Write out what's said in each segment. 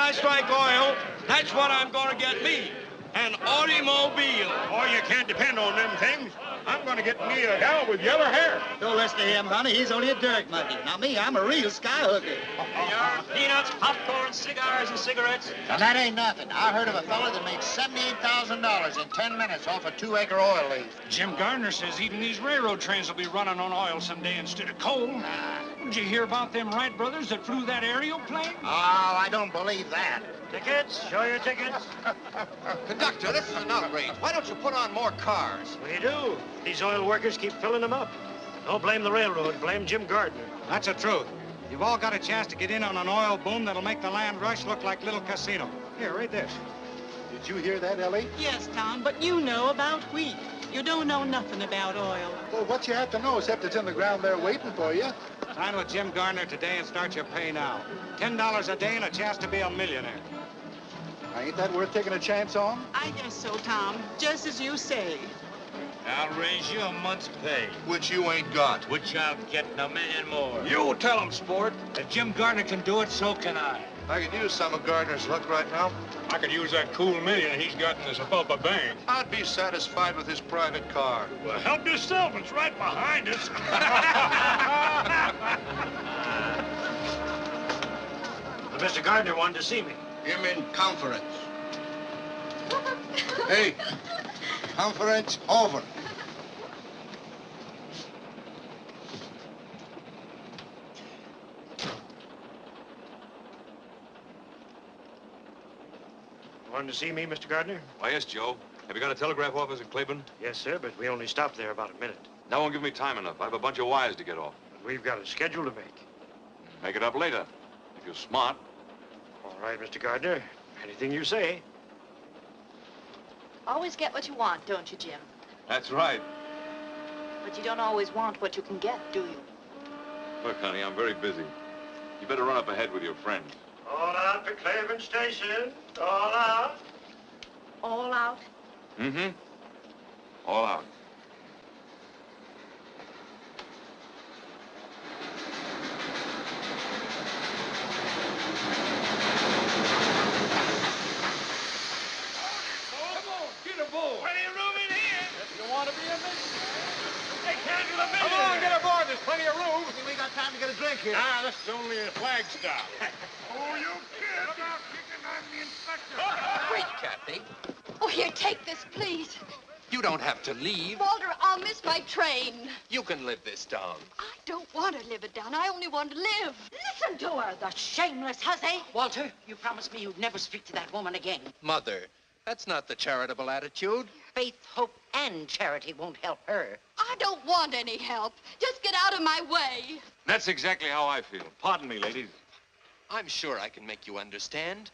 I strike oil, that's what I'm going to get me. An automobile. Oh, you can't depend on them things. I'm going to get me a gal with yellow hair. Don't listen to him, honey. He's only a dirt monkey. Now, me, I'm a real skyhooker. Peanuts, popcorn, cigars, and cigarettes. And that ain't nothing. I heard of a fella that made $78,000 in 10 minutes off a 2-acre oil lease. Jim Gardner says even these railroad trains will be running on oil someday instead of coal. Did you hear about them Wright brothers that flew that aerial plane? Oh, I don't believe that. Tickets? Show your tickets. Conductor, this is an outrage. Why don't you put on more cars? We do. These oil workers keep filling them up. Don't blame the railroad. Blame Jim Gardner. That's the truth. You've all got a chance to get in on an oil boom that'll make the land rush look like Little Casino. Here, read this. Did you hear that, Ellie? Yes, Tom, but you know about wheat. You don't know nothing about oil. Well, what you have to know, except it's in the ground there waiting for you. Sign with Jim Gardner today and start your pay now. $10 a day and a chance to be a millionaire. Now, ain't that worth taking a chance on? I guess so, Tom, just as you say. I'll raise you a month's pay. Which you ain't got. Which I'll get in $1 million more. You tell him, sport. If Jim Gardner can do it, so can I. I could use some of Gardner's luck right now. I could use that cool million he's got in his Abubba bank. I'd be satisfied with his private car. Well, help yourself. It's right behind us. Well, Mr. Gardner wanted to see me. Him in conference. Hey, conference over. Wanted to see me, Mr. Gardner? Why, yes, Joe. Have you got a telegraph office in Claiborne? Yes, sir, but we only stopped there about a minute. That won't give me time enough. I have a bunch of wires to get off. But we've got a schedule to make. Make it up later, if you're smart. All right, Mr. Gardner. Anything you say. Always get what you want, don't you, Jim? That's right. But you don't always want what you can get, do you? Look, honey, I'm very busy. You better run up ahead with your friends. All out for Claiborne Station. All out. All out? Mm-hmm. All out. Come on, get aboard. Plenty of room in here. If you want to be a millionaire. They can't do the millionaire. Come on, get aboard. There's plenty of room. We got time to get a drink here. Ah, this is only a flag stop. Oh, you kid. Look out, kicking. I'm the inspector. Wait, Kathy. Oh, here, take this, please. You don't have to leave. Walter, I'll miss my train. You can live this down. I don't want to live it down. I only want to live. Listen to her, the shameless hussy. Walter, you promised me you'd never speak to that woman again. Mother, that's not the charitable attitude. Faith, hope, and charity won't help her. I don't want any help. Just get out of my way. That's exactly how I feel. Pardon me, ladies. I'm sure I can make you understand.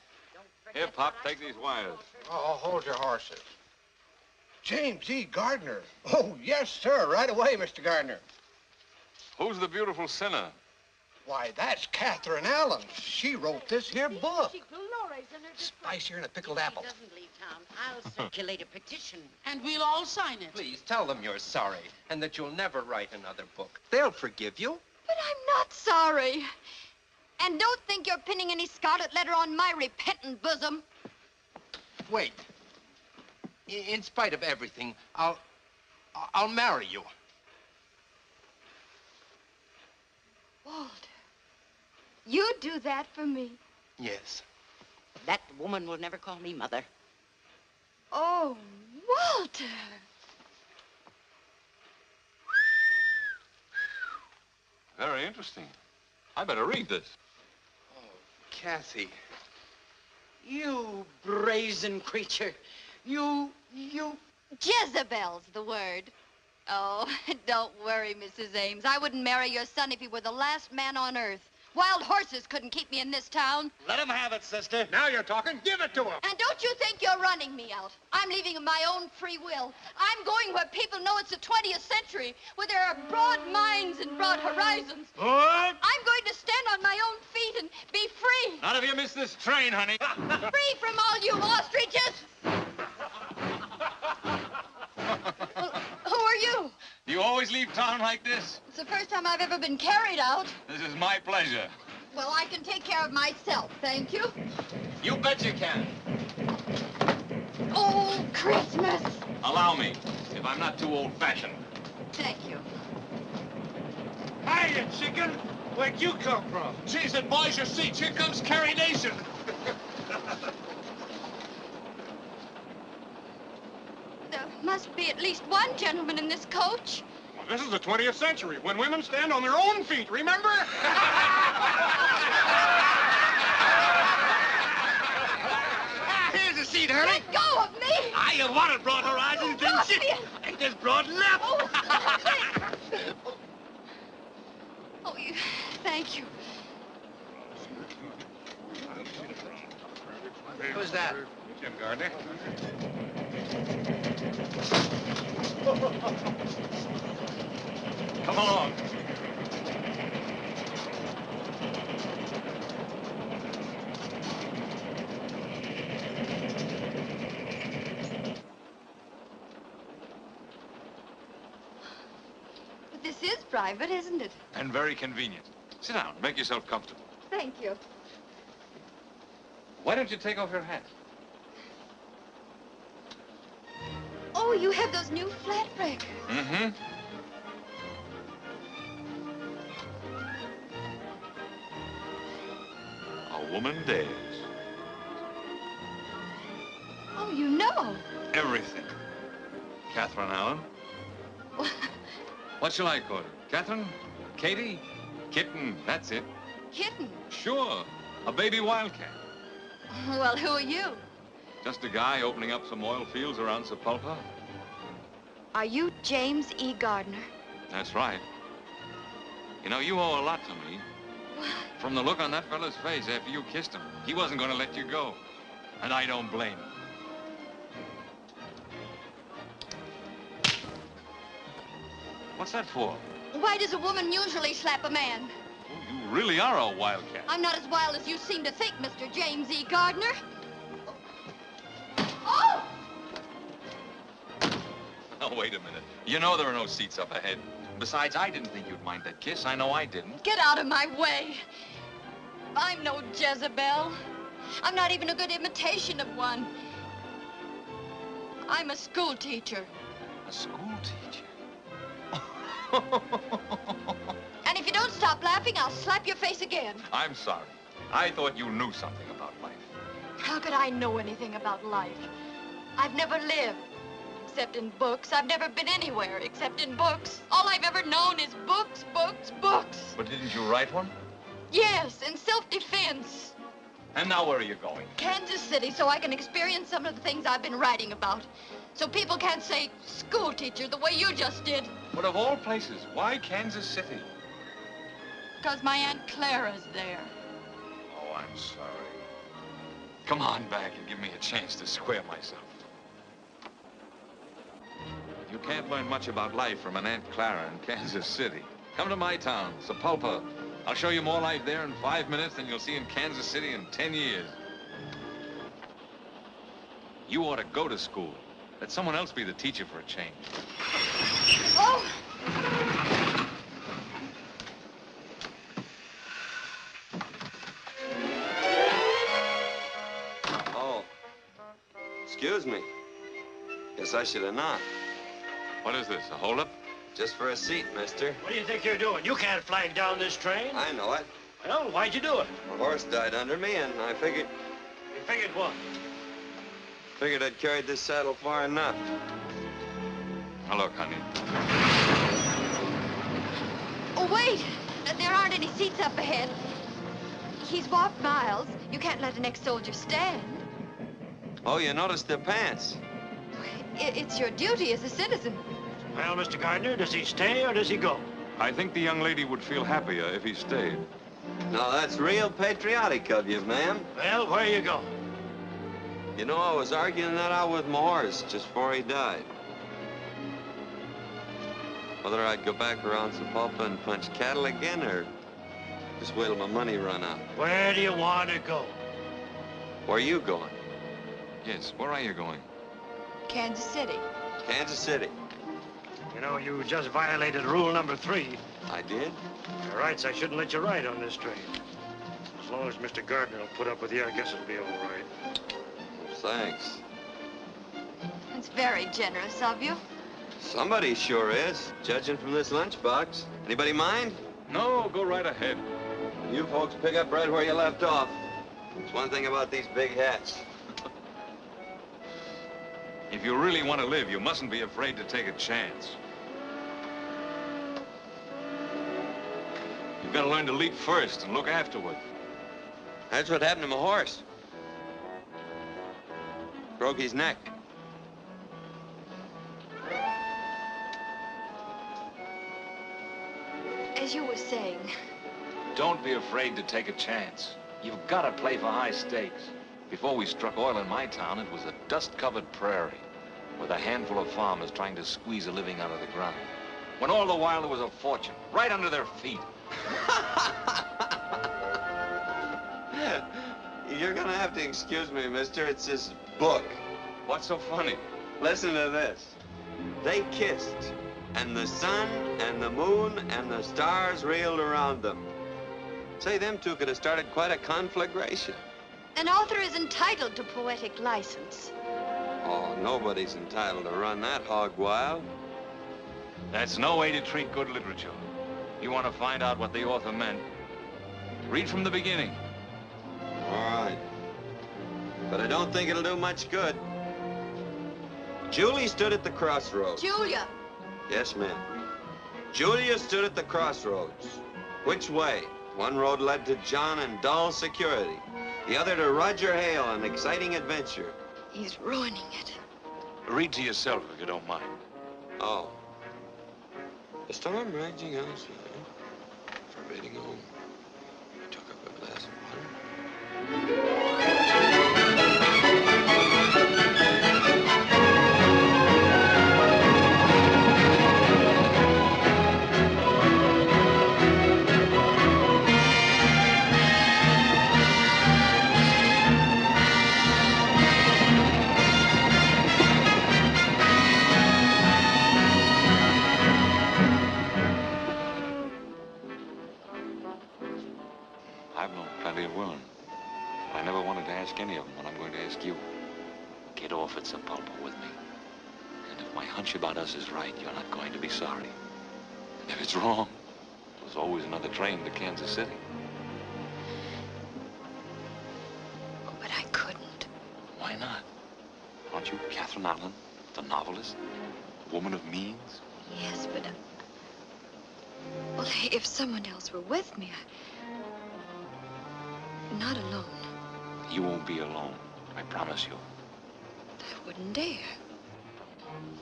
Here, Pop, take these wires. Oh, hold your horses. James E. Gardner. Oh, yes, sir. Right away, Mr. Gardner. Who's the beautiful sinner? Why, that's Catherine Allen. She wrote this here book. Spicier than a pickled apple. Doesn't leave town. I'll circulate a petition. And we'll all sign it. Please tell them you're sorry and that you'll never write another book. They'll forgive you. But I'm not sorry. And don't think you're pinning any scarlet letter on my repentant bosom. Wait. In spite of everything, I'll marry you. Walter, you do that for me? Yes. That woman will never call me mother. Oh, Walter. Very interesting. I better read this. Oh, Kathy. You brazen creature. You... Jezebel's the word. Oh, don't worry, Mrs. Ames. I wouldn't marry your son if he were the last man on earth. Wild horses couldn't keep me in this town. Let him have it, sister. Now you're talking. Give it to him. And don't you think you're running me out. I'm leaving of my own free will. I'm going where people know it's the 20th century, where there are broad minds and broad horizons. What? I'm going to stand on my own feet and be free. Not if you miss this train, honey. Free from all you ostriches. Well, who are you? You always leave town like this? It's the first time I've ever been carried out. This is my pleasure. Well, I can take care of myself, thank you. You bet you can. Oh, Christmas. Allow me, if I'm not too old-fashioned. Thank you. Hiya, chicken. Where'd you come from? Jeez, and boys, your seats. Here comes Carrie Nation. There must be at least one gentleman in this coach. Well, this is the 20th century, when women stand on their own feet, remember? Here's a seat, Hurley. Let go of me! You wanted broad horizons, didn't you? Ain't this broad enough? Oh, stop it! Oh, thank you. Who's that? Jim Gardner. Come along. But this is private, isn't it? And very convenient. Sit down. Make yourself comfortable. Thank you. Why don't you take off your hat? Oh, you have those new flat breakers. Mm-hmm. A woman dares. Oh, you know. Everything. Catherine Allen. What shall I call her? Catherine? Katie? Kitten, that's it. Kitten. Sure. A baby wildcat. Well, who are you? Just a guy opening up some oil fields around Sepulpa. Are you James E. Gardner? That's right. You know, you owe a lot to me. What? From the look on that fella's face after you kissed him, he wasn't going to let you go. And I don't blame him. What's that for? Why does a woman usually slap a man? Oh, you really are a wildcat. I'm not as wild as you seem to think, Mr. James E. Gardner. Oh! Oh, wait a minute. You know there are no seats up ahead. Besides, I didn't think you'd mind that kiss. I know I didn't. Get out of my way. I'm no Jezebel. I'm not even a good imitation of one. I'm a school teacher. A school teacher? And if you don't stop laughing, I'll slap your face again. I'm sorry. I thought you knew something about life. How could I know anything about life? I've never lived, except in books. I've never been anywhere, except in books. All I've ever known is books, books, books. But didn't you write one? Yes, in self-defense. And now where are you going? Kansas City, so I can experience some of the things I've been writing about. So people can't say school teacher the way you just did. But of all places, why Kansas City? Because my Aunt Clara's there. Oh, I'm sorry. Come on back and give me a chance to square myself. You can't learn much about life from an Aunt Clara in Kansas City. Come to my town, Sepulpa. I'll show you more life there in 5 minutes than you'll see in Kansas City in 10 years. You ought to go to school. Let someone else be the teacher for a change. Oh! Oh. Excuse me. Guess I should have knocked. What is this, a holdup? Just for a seat, mister. What do you think you're doing? You can't flag down this train. I know it. Well, why'd you do it? My horse died under me, and I figured You figured what? I'd carried this saddle far enough. Now look, honey. Oh, wait! There aren't any seats up ahead. He's walked miles. You can't let an ex-soldier stand. Oh, you noticed their pants. It's your duty as a citizen. Well, Mr. Gardner, does he stay or does he go? I think the young lady would feel happier if he stayed. Now, that's real patriotic of you, ma'am. Well, where you go? You know, I was arguing that out with my horse just before he died. Whether I'd go back around Sepulpa and punch cattle again, or just wait till my money run out. Where do you want to go? Where are you going? Yes, where are you going? Kansas City. Kansas City. You know, you just violated rule number 3. I did? Your rights, I shouldn't let you ride on this train. long as Mr. Gardner will put up with you, I guess it'll be all right. Well, thanks. It's very generous of you. Somebody sure is, judging from this lunchbox. Anybody mind? No, go right ahead. You folks pick up right where you left off. It's one thing about these big hats. If you really want to live, you mustn't be afraid to take a chance. You've got to learn to leap first and look afterward. That's what happened to my horse. Broke his neck. As you were saying, Don't be afraid to take a chance. You've got to play for high stakes. Before we struck oil in my town, it was a dust-covered prairie with a handful of farmers trying to squeeze a living out of the ground. When all the while there was a fortune right under their feet. You're gonna have to excuse me, mister. It's this book. What's so funny? Listen to this. They kissed, and the sun and the moon and the stars reeled around them. Say, them two could have started quite a conflagration. an author is entitled to poetic license. Oh, nobody's entitled to run that hog wild. That's no way to treat good literature. You want to find out what the author meant, read from the beginning. All right. But I don't think it'll do much good. Julie stood at the crossroads. Julia. Yes, ma'am. Julia stood at the crossroads. Which way? One road led to John and dull security. The other to Roger Hale and exciting adventure. He's ruining it. Read to yourself if you don't mind. Oh. The storm raging outside, forbidding home. I took up a glass of water. I've known plenty of women, but I never wanted to ask any of them what I'm going to ask you. Get off at Sepulpa with me. And if my hunch about us is right, you're not going to be sorry. And if it's wrong, there's always another train to Kansas City. But I couldn't. Why not? Aren't you Catherine Allen, the novelist? A woman of means? Yes, but... well, if someone else were with me, not alone. You won't be alone, I promise you. I wouldn't dare.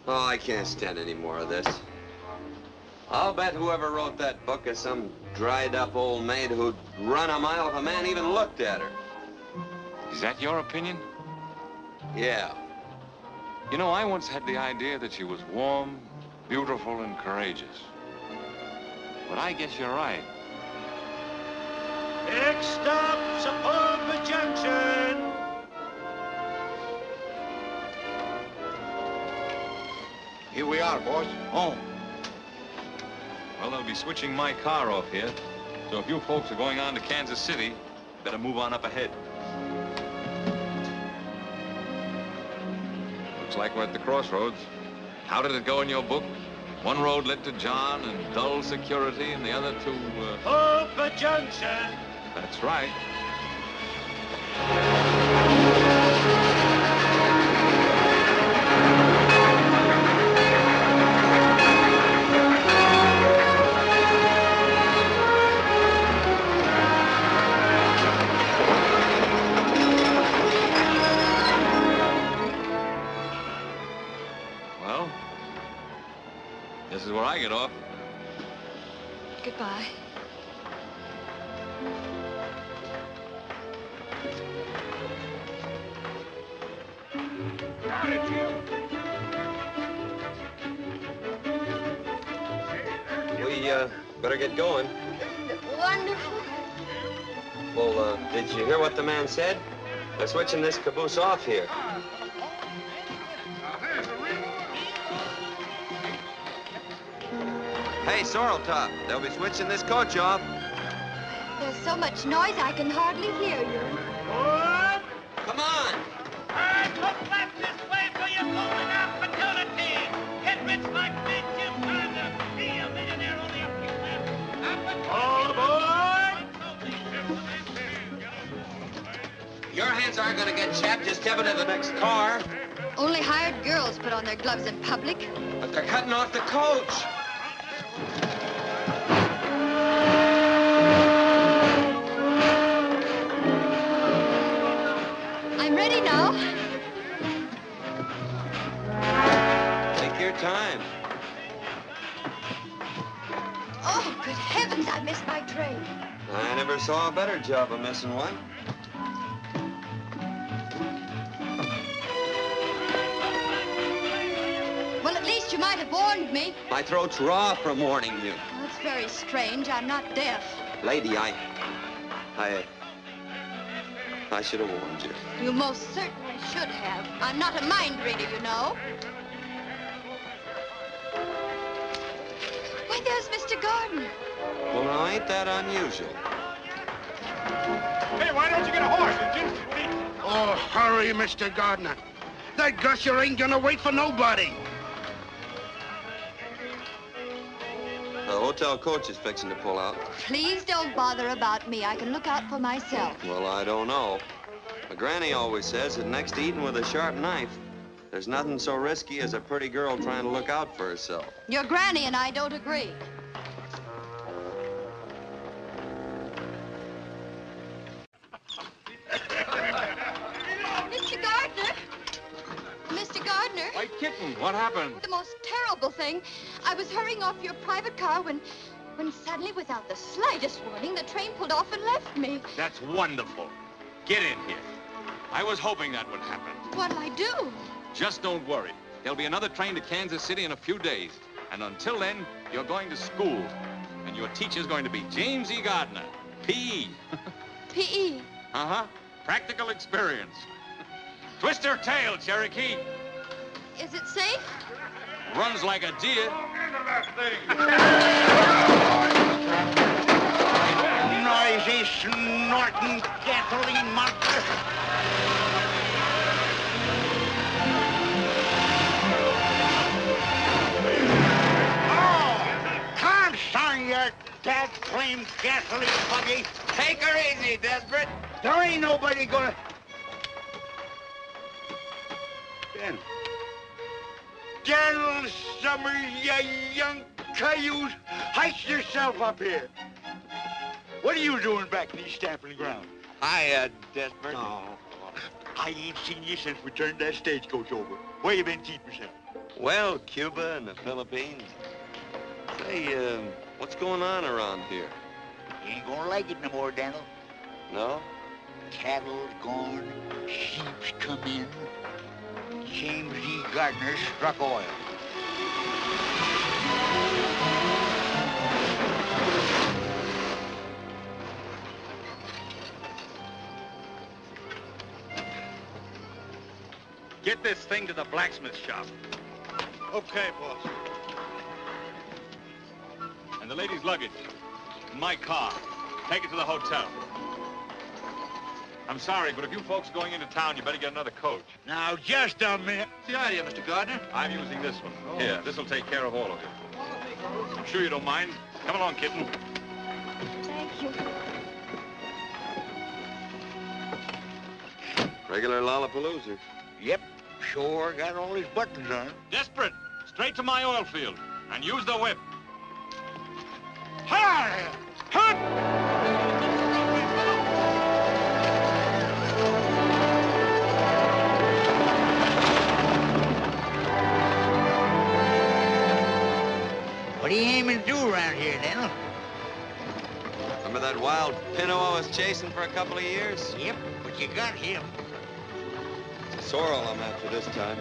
Oh, I can't stand any more of this. I'll bet whoever wrote that book is some dried-up old maid who'd run a mile if a man even looked at her. Is that your opinion? Yeah. You know, I once had the idea that she was warm, beautiful, and courageous. But I guess you're right. Next stop, Sepulpa Junction. Here we are, boss. Oh. Well, they'll be switching my car off here. So if you folks are going on to Kansas City, better move on up ahead. Looks like we're at the crossroads. How did it go in your book? One road led to John and dull security, and the other to, Sepulpa Junction. That's right. Well, this is where I get off. Goodbye. We, better get going. Isn't it wonderful? Well, did you hear what the man said? They're switching this caboose off here. Hey, Sorrel Top, they'll be switching this coach off. There's so much noise I can hardly hear you. Come on. Look back this way for your golden opportunity. Get rich like Big Jim Gardner. Be a millionaire only a few left. All aboard! Your hands aren't going to get chapped. Just step into the next car. Only hired girls put on their gloves in public. But they're cutting off the coach. I'm ready now. Take your time. Oh, good heavens, I missed my train. I never saw a better job of missing one. Well, at least you might have warned me. My throat's raw from warning you. Well, it's very strange. I'm not deaf. Lady, I should have warned you. You most certainly should have. I'm not a mind reader, you know. Why, there's Mr. Gardner. Well, now, ain't that unusual? Hey, why don't you get a horse and just... Oh, hurry, Mr. Gardner. That gusher ain't gonna wait for nobody. The hotel coach is fixing to pull out. Please don't bother about me. I can look out for myself. Well, I don't know. My granny always says that next to eating with a sharp knife, there's nothing so risky as a pretty girl trying to look out for herself. Your granny and I don't agree. Mr. Gardner! Mr. Gardner! White kitten, what happened? The most terrible thing. I was hurrying off your private car when suddenly, without the slightest warning, the train pulled off and left me. That's wonderful. Get in here. I was hoping that would happen. What'll I do? Just don't worry. There'll be another train to Kansas City in a few days. And until then, you're going to school. And your teacher's going to be James E. Gardner, P.E. P.E. Uh-huh. Practical experience. Twist her tail, Cherokee. Is it safe? Runs like a deer. Into that thing. Noisy, snorting gasoline monster. Son, you dad-claimed gasoline buggy. Take her easy, Desperate. There ain't nobody gonna... Daniel Summers, you young cayuse, heist yourself up here. What are you doing back in these stamping ground? Hi, Desperate. Oh, I ain't seen you since we turned that stagecoach over. Where you been keeping yourself? Well, Cuba and the Philippines. Say, what's going on around here? You ain't gonna like it no more, Daniel. No? Cattle's gone, sheep's come in. James E. Gardner struck oil. Get this thing to the blacksmith shop. Okay, boss. And the lady's luggage. In my car. Take it to the hotel. I'm sorry, but if you folks are going into town, you better get another coach. Now, just a minute. What's the idea, Mr. Gardner? I'm using this one. Oh. Here, this'll take care of all of you. I'm sure you don't mind. Come along, kitten. Thank you. Regular Lollapalooza. Yep, sure got all his buttons on. Desperate. Straight to my oil field. And use the whip. Hi! What are you aiming to do around here, Daniel? Remember that wild pinto I was chasing for a couple of years? Yep, but you got him. Sorrel I'm after this time.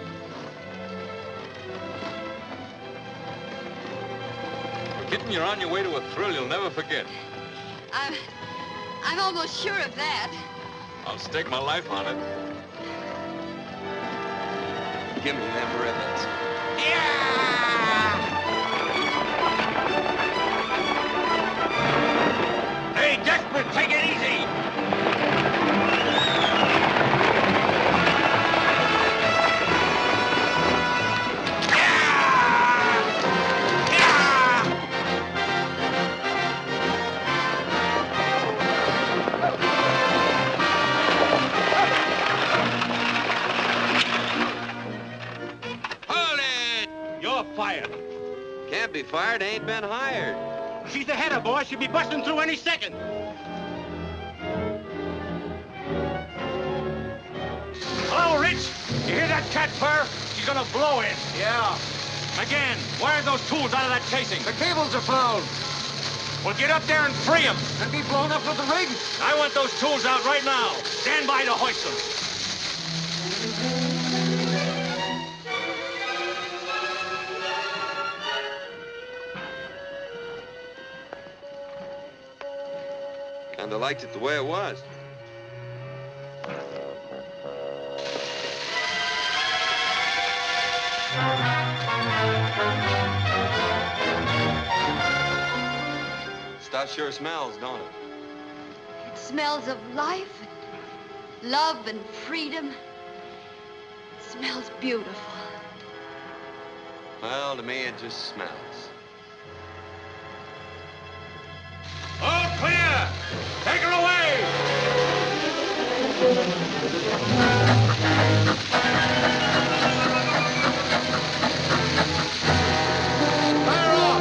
Kitten, you're on your way to a thrill you'll never forget. I'm almost sure of that. I'll stake my life on it. Give me them ribbons. Hey, Desperate, guard ain't been hired. She's the header, boss. She'll be busting through any second. Hello, Rich. You hear that cat purr? She's gonna blow it. Yeah. Again, wire those tools out of that casing. The cables are fouled. Well, get up there and free them. And be blown up with the rig. I want those tools out right now. Stand by to hoist them. Kinda liked it the way it was. Stuff sure smells, don't it? It smells of life and love and freedom. It smells beautiful. Well, to me, it just smells. All clear! Take her away! Fire off!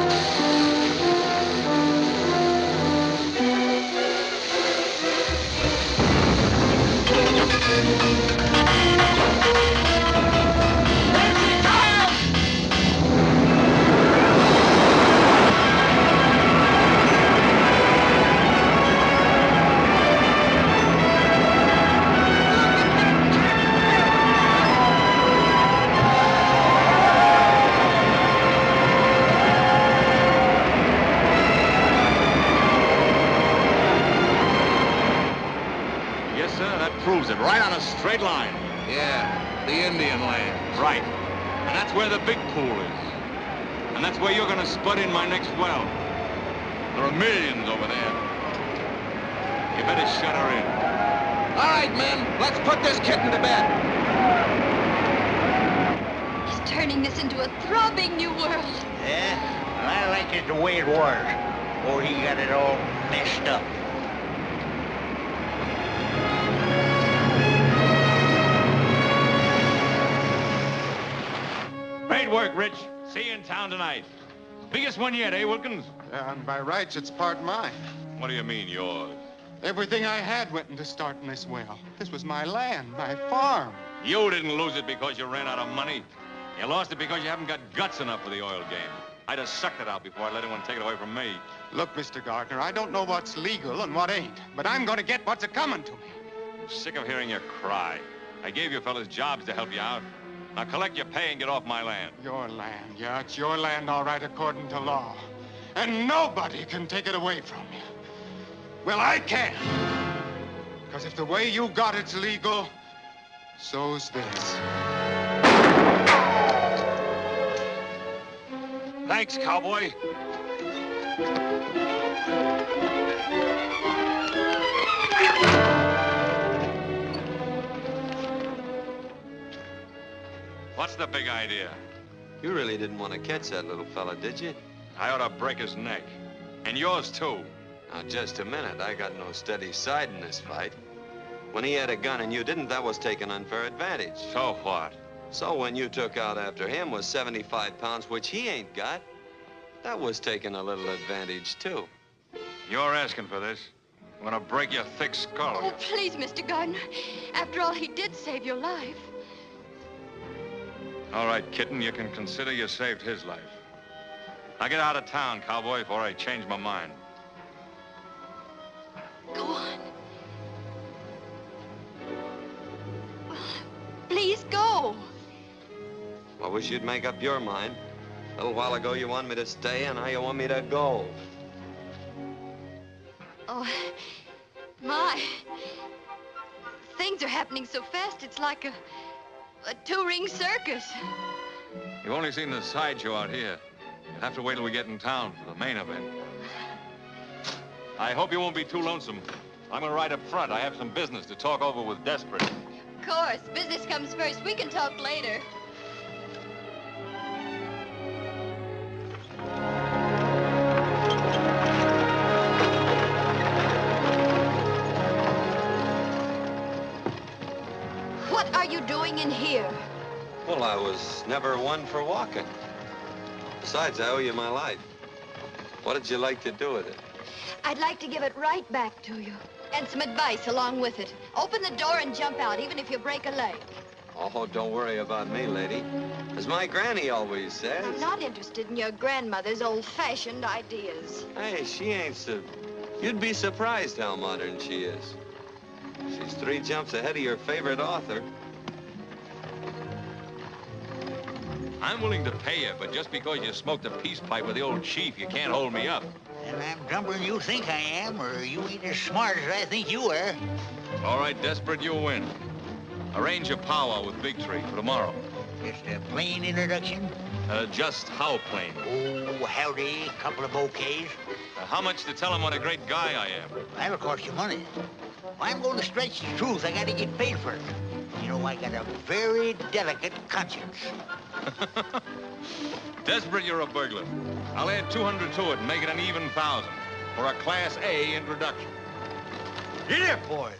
Yes, sir, that proves it. Right on a straight line. Yeah, the Indian land. Right. And that's where the big pool is. And that's where you're gonna spud in my next well. There are millions over there. You better shut her in. All right, men, let's put this kitten to bed. He's turning this into a throbbing new world. Yeah? Well, I like it the way it was. Before he got it all messed up. Great work, Rich. See you in town tonight. Biggest one yet, eh, Wilkins? And by rights, it's part mine. What do you mean, yours? Everything I had went into starting this well. This was my land, my farm. You didn't lose it because you ran out of money. You lost it because you haven't got guts enough for the oil game. I'd have sucked it out before I let anyone take it away from me. Look, Mr. Gardner, I don't know what's legal and what ain't, but I'm going to get what's a-coming to me. I'm sick of hearing you cry. I gave you fellas jobs to help you out. Now collect your pay and get off my land. Your land, yeah, it's your land, all right, according to law. And nobody can take it away from you. Well, I can. Because if the way you got it's legal, so's this. Thanks, cowboy. What's the big idea? You really didn't want to catch that little fella, did you? I ought to break his neck. And yours, too. Now, just a minute. I got no steady side in this fight. When he had a gun and you didn't, that was taking unfair advantage. So what? So when you took out after him with 75 pounds, which he ain't got, that was taking a little advantage, too. You're asking for this. I'm gonna break your thick skull. Oh, please, Mr. Gardner. After all, he did save your life. All right, kitten, you can consider you saved his life. Now get out of town, cowboy, before I change my mind. Go on. Please go. I wish you'd make up your mind. A little while ago, you wanted me to stay, and now you want me to go. Oh, my. Things are happening so fast, it's like a two-ring circus. You've only seen the sideshow out here. You'll have to wait till we get in town for the main event. I hope you won't be too lonesome. I'm gonna ride up front. I have some business to talk over with Desperate. Of course, business comes first. We can talk later. What are you doing in here? Well, I was never one for walking. Besides, I owe you my life. What did you like to do with it? I'd like to give it right back to you. And some advice along with it. Open the door and jump out, even if you break a leg. Oh, don't worry about me, lady. As my granny always says. I'm not interested in your grandmother's old-fashioned ideas. Hey, she ain't so... You'd be surprised how modern she is. She's 3 jumps ahead of your favorite author. I'm willing to pay you, but just because you smoked a peace pipe with the old chief, you can't hold me up. And I'm dumber than you think I am, or you ain't as smart as I think you are. All right, Desperate, you'll win. Arrange a powwow with Big Tree for tomorrow. Just a plain introduction? Just how plain? Oh, howdy, couple of bouquets. How much to tell him what a great guy I am? That'll cost you money. If I'm going to stretch the truth, I gotta get paid for it. You know, I got a very delicate conscience. Desperate, you're a burglar. I'll add 200 to it and make it an even 1,000 for a Class A introduction. Get here, boy.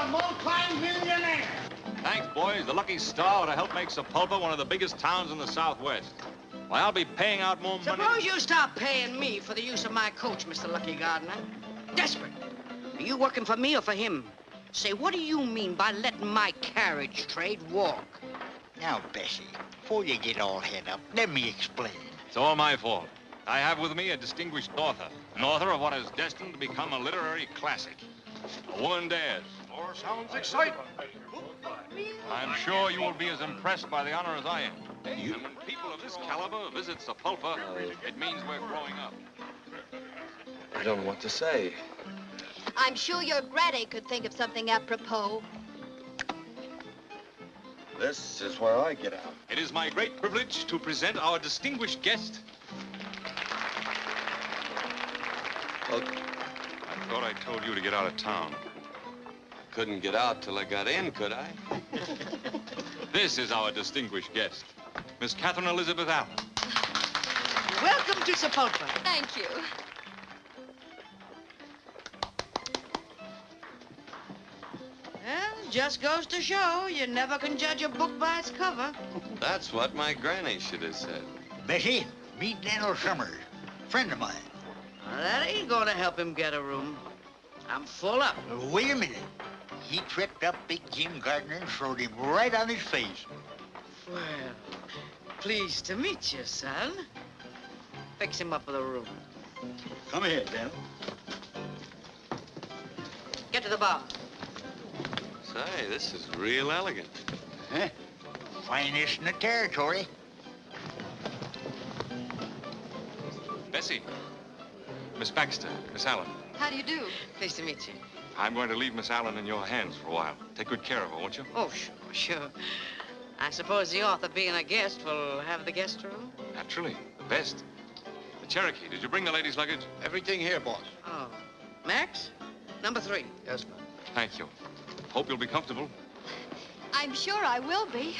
Multi-millionaire. Thanks, boys. The Lucky Star would have helped make Sepulpa one of the biggest towns in the Southwest. Why, I'll be paying out more money. Suppose you stop paying me for the use of my coach, Mr. Lucky Gardener. Desperate. Are you working for me or for him? Say, what do you mean by letting my carriage trade walk? Now, Bessie, before you get all head up, let me explain. It's all my fault. I have with me a distinguished author, an author of what is destined to become a literary classic. A woman dares. More sounds exciting. I'm sure you will be as impressed by the honor as I am. And when people of this caliber visit Sepulpa, it means we're growing up. I don't know what to say. I'm sure your granny could think of something apropos. This is where I get out. It is my great privilege to present our distinguished guest. Well, I thought I told you to get out of town. Couldn't get out till I got in, could I? This is our distinguished guest, Miss Catherine Elizabeth Allen. Welcome to Sepulpa. Thank you. Well, just goes to show you never can judge a book by its cover. That's what my granny should have said. Bessie, meet Daniel Summers, friend of mine. Now, that ain't gonna help him get a room. I'm full up. Wait a minute. He tripped up Big Jim Gardner and throwed him right on his face. Well, pleased to meet you, son. Fix him up with a room. Come ahead, Dan. Get to the bar. Say, this is real elegant. Huh? Finest in the territory. Bessie, Miss Baxter, Miss Allen. How do you do? Pleased to meet you. I'm going to leave Miss Allen in your hands for a while. Take good care of her, won't you? Oh, sure. I suppose the author, being a guest, will have the guest room? Naturally, the best. The Cherokee, did you bring the ladies' luggage? Everything here, boss. Oh. Max? Number 3. Yes, ma'am. Thank you. Hope you'll be comfortable. I'm sure I will be.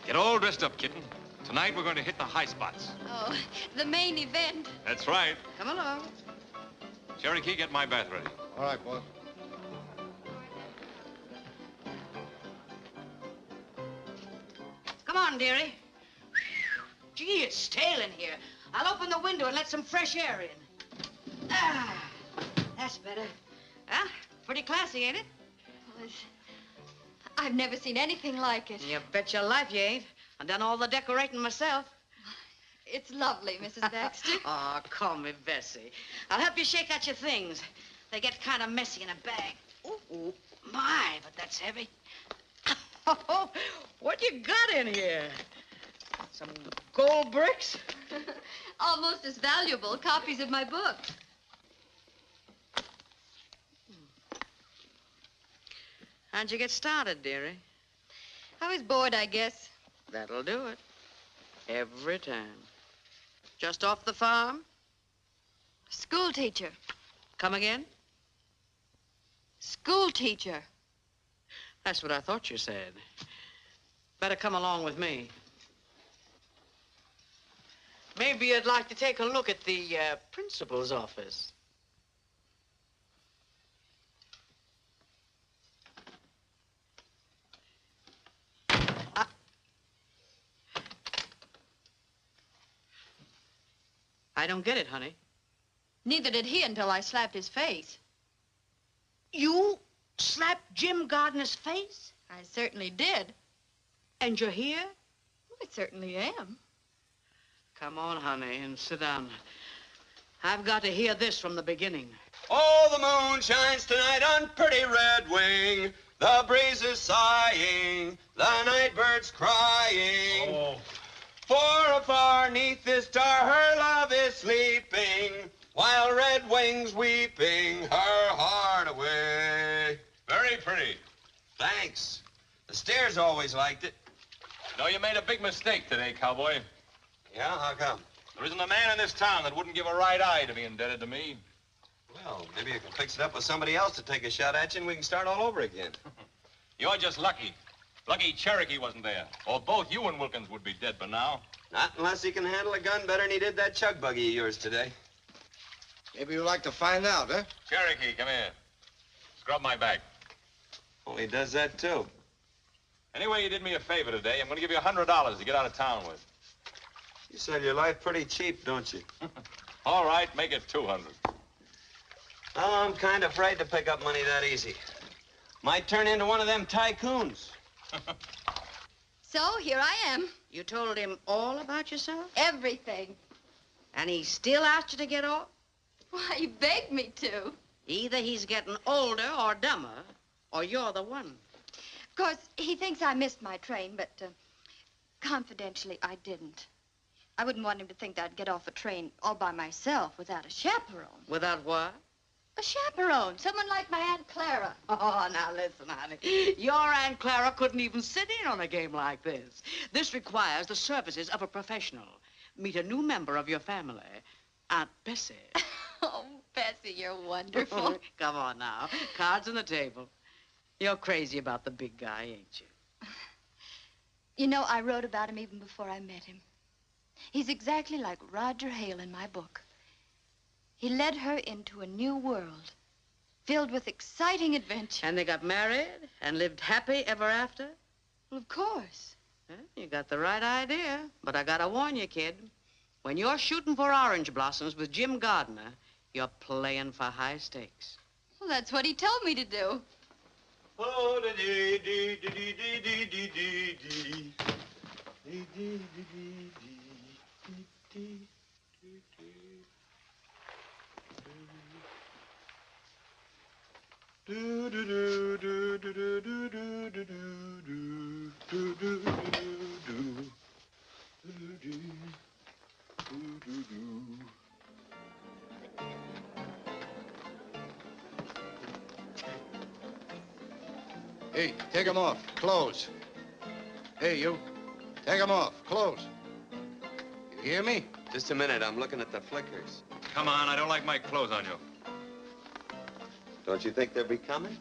Get all dressed up, kitten. Tonight we're going to hit the high spots. Oh, the main event. That's right. Come along. Cherokee, get my bath ready. All right, boss. Come on, dearie. Gee, it's stale in here. I'll open the window and let some fresh air in. Ah, that's better. Huh? Pretty classy, ain't it? Well, I've never seen anything like it. You bet your life you ain't. I've done all the decorating myself. It's lovely, Mrs. Baxter. Oh, call me Bessie. I'll help you shake out your things. They get kind of messy in a bag. Ooh, my, but that's heavy. Oh, what you got in here? Some gold bricks? Almost as valuable copies of my book. How'd you get started, dearie? I was bored, I guess. That'll do it. Every time. Just off the farm? School teacher. Come again? School teacher. That's what I thought you said. Better come along with me. Maybe you'd like to take a look at the principal's office. I don't get it, honey. Neither did he until I slapped his face. You slapped Jim Gardner's face? I certainly did. And you're here? I certainly am. Come on, honey, and sit down. I've got to hear this from the beginning. Oh, the moon shines tonight on pretty Red Wing. The breeze is sighing, the night bird's crying. Oh. For afar neath this star her love is sleeping, while Red Wing's weeping her heart away. Very pretty. Thanks. The Steers always liked it. No, you made a big mistake today, cowboy. Yeah, how come? There isn't a man in this town that wouldn't give a right eye to be indebted to me. Well, maybe you can fix it up with somebody else to take a shot at you and we can start all over again. You're just lucky. Lucky Cherokee wasn't there. Or both you and Wilkins would be dead by now. Not unless he can handle a gun better than he did that chug buggy of yours today. Maybe you'd like to find out, huh? Cherokee, come here. Scrub my back. Well, he does that, too. Anyway, you did me a favor today. I'm going to give you $100 to get out of town with. You sell your life pretty cheap, don't you? All right, make it 200. Well, I'm kind of afraid to pick up money that easy. Might turn into one of them tycoons. So, here I am. You told him all about yourself? Everything. And he still asked you to get off? Why, he begged me to. Either he's getting older or dumber, or you're the one. Of course, he thinks I missed my train, but confidentially, I didn't. I wouldn't want him to think that I'd get off a train all by myself without a chaperone. Without what? A chaperone, someone like my Aunt Clara. Oh, now listen, honey. Your Aunt Clara couldn't even sit in on a game like this. This requires the services of a professional. Meet a new member of your family, Aunt Bessie. Oh, Bessie, you're wonderful. Come on now. Cards on the table. You're crazy about the big guy, ain't you? You know, I wrote about him even before I met him. He's exactly like Roger Hale in my book. He led her into a new world, filled with exciting adventure. And they got married and lived happy ever after? Well, of course. Well, you got the right idea. But I gotta warn you, kid. When you're shooting for orange blossoms with Jim Gardner, you're playing for high stakes. Well, that's what he told me to do. Oh, dee dee dee dee dee dee dee dee. Dee dee dee dee dee. Do do do do do do do do do do do do do. Hey, take them off. Clothes. Hey, you. Take them off. Clothes. You hear me? Just a minute. I'm looking at the flickers. Come on, I don't like my clothes on you. Don't you think they'll be coming?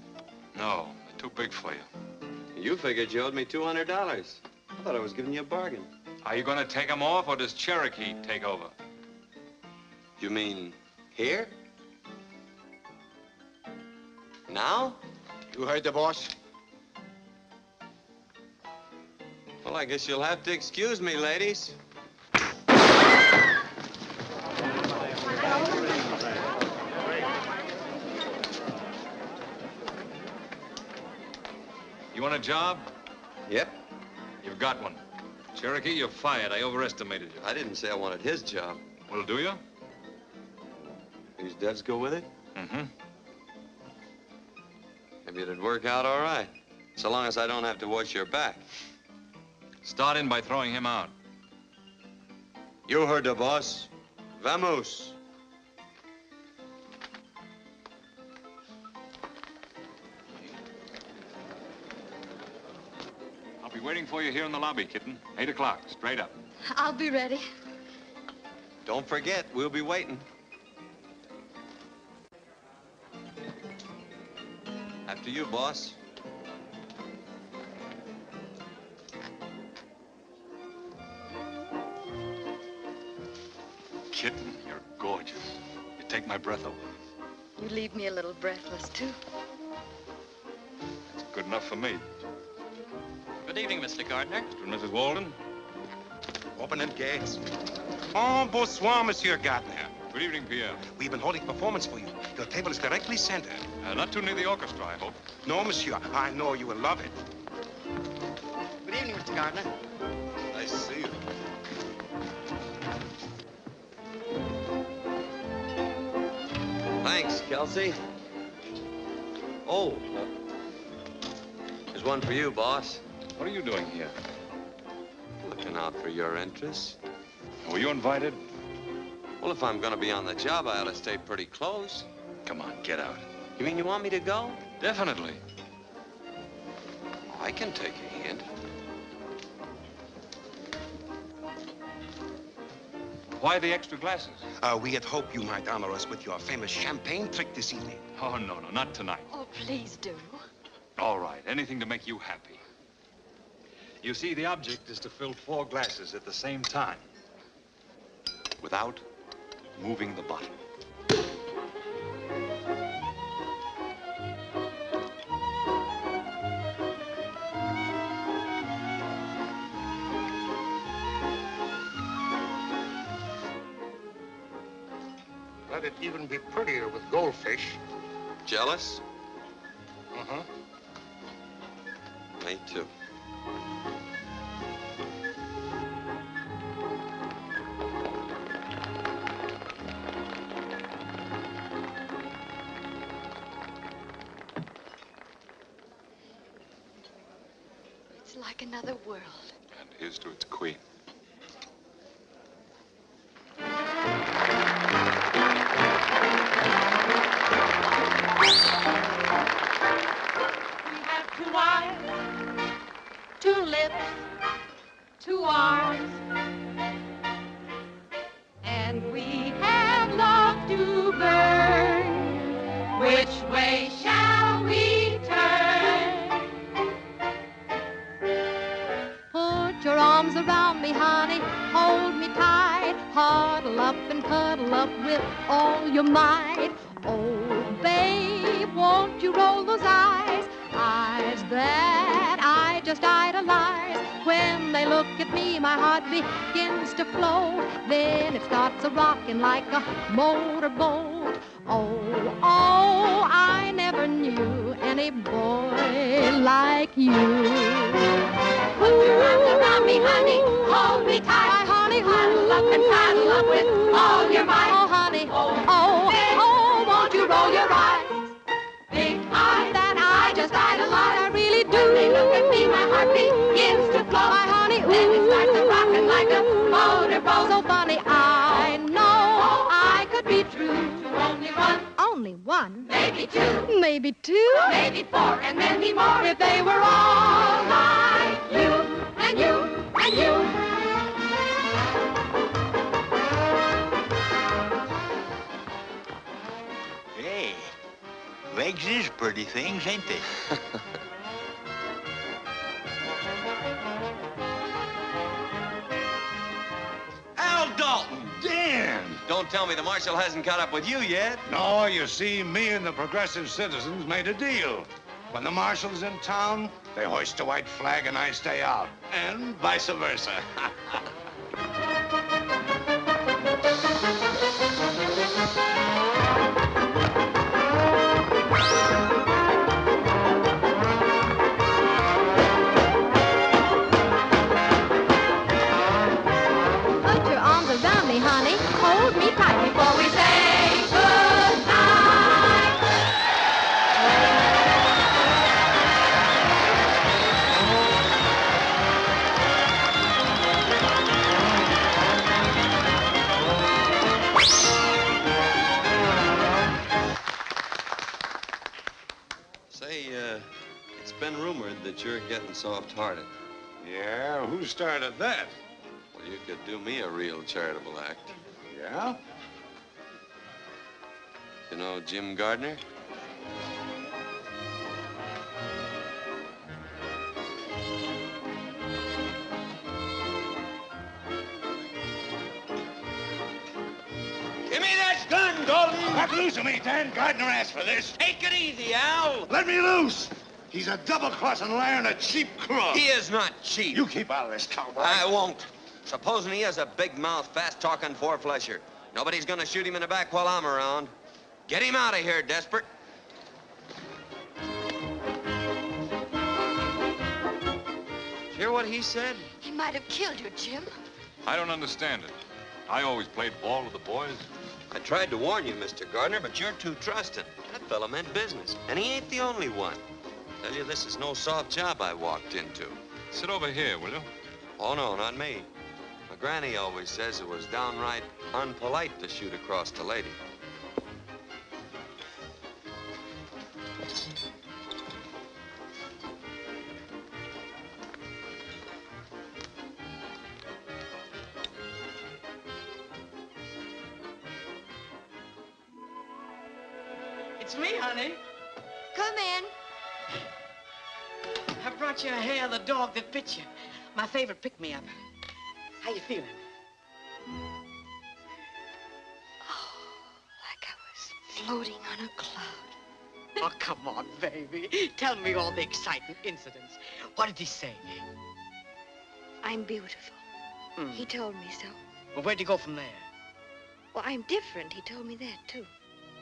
No, they're too big for you. You figured you owed me $200. I thought I was giving you a bargain. Are you going to take them off, or does Cherokee take over? You mean here? Now? You heard the boss? Well, I guess you'll have to excuse me, ladies. You want a job? Yep. You've got one. Cherokee, you're fired. I overestimated you. I didn't say I wanted his job. Well, do you? These devs go with it? Mm-hmm. Maybe it'd work out all right. So long as I don't have to watch your back. Start in by throwing him out. You heard the boss. Vamos. I'll be waiting for you here in the lobby, kitten. 8 o'clock, straight up. I'll be ready. Don't forget, we'll be waiting. After you, boss. kitten. You're gorgeous. You take my breath away. You leave me a little breathless, too. That's good enough for me. Good evening, Mr. Gardner. Mr. and Mrs. Walden. Open them gates. Oh, bonsoir, Monsieur Gardner. Good evening, Pierre. We've been holding a performance for you. Your table is directly centered. Not too near the orchestra, I hope. No, Monsieur. I know you will love it. Good evening, Mr. Gardner. Nice to see you. Thanks, Kelsey. Oh, there's one for you, boss. What are you doing here? Looking out for your interests. Were you invited? Well, if I'm gonna be on the job, I ought to stay pretty close. Come on, get out. You mean you want me to go? Definitely. I can take a hint. Why the extra glasses? We had hoped you might honor us with your famous champagne trick this evening. Oh, no, not tonight. Oh, please do. All right, anything to make you happy. You see, the object is to fill 4 glasses at the same time without moving the bottle. Let it even be prettier with goldfish. Jealous? Uh-huh. Me too. It's like another world. And here's to its queen. Two eyes, 2 lips, 2 arms, and we have love to burn. Which way shall we turn? Put your arms around me, honey, hold me tight, huddle up and cuddle up with all your might. Oh, babe, won't you roll those eyes that I just idolize? When they look at me, my heart begins to flow. Then it starts a-rocking like a motorboat. Oh, I never knew any boy like you. Put your arms around me, honey, hold me tight, honey, huddle up and cuddle up with all your might. Oh, honey, won't you roll your eyes? Big eyes that I just idolize, I really do. When they look at me, my heart begins to flow. My honey, then it starts a-rocking like a motorboat. So funny, I know I could be true to only one. Only one. Maybe 2. Maybe 2. Maybe 4 and many more. If they were all like you and you and you. Hey, legs is pretty things, ain't they? Al Dalton! Dan! Don't tell me the marshal hasn't caught up with you yet. No, you see, me and the progressive citizens made a deal. When the marshal's in town, they hoist a white flag and I stay out. And vice versa. Put your arms around me, honey, hold me tight before we say goodnight. Say, it's been rumored that you're getting soft-hearted. Yeah, who started that? Well, you could do me a real charitable act. Yeah? You know Jim Gardner? Give me that gun, Dalton! Let loose of me, Dan. Gardner asked for this. Take it easy, Al. Let me loose! He's a double-crossing liar and a cheap crook. He is not cheap. You keep out of this, cowboy. I won't. Supposing he has a big mouth, fast-talking four-flesher. Nobody's gonna shoot him in the back while I'm around. Get him out of here, Desperate. Hear what he said? He might have killed you, Jim. I don't understand it. I always played ball with the boys. I tried to warn you, Mr. Gardner, but you're too trusting. That fella meant business, and he ain't the only one. Tell you, this is no soft job I walked into. Sit over here, will you? Oh, no, not me. My granny always says it was downright unpolite to shoot across the lady. It's me, honey. Come in. I brought you a hair of the dog that bit you. My favorite pick-me-up. How you feeling? Oh, like I was floating on a cloud. Oh, come on, baby. Tell me all the exciting incidents. What did he say? I'm beautiful. He told me so. Well, where'd you go from there? Well, I'm different. He told me that, too.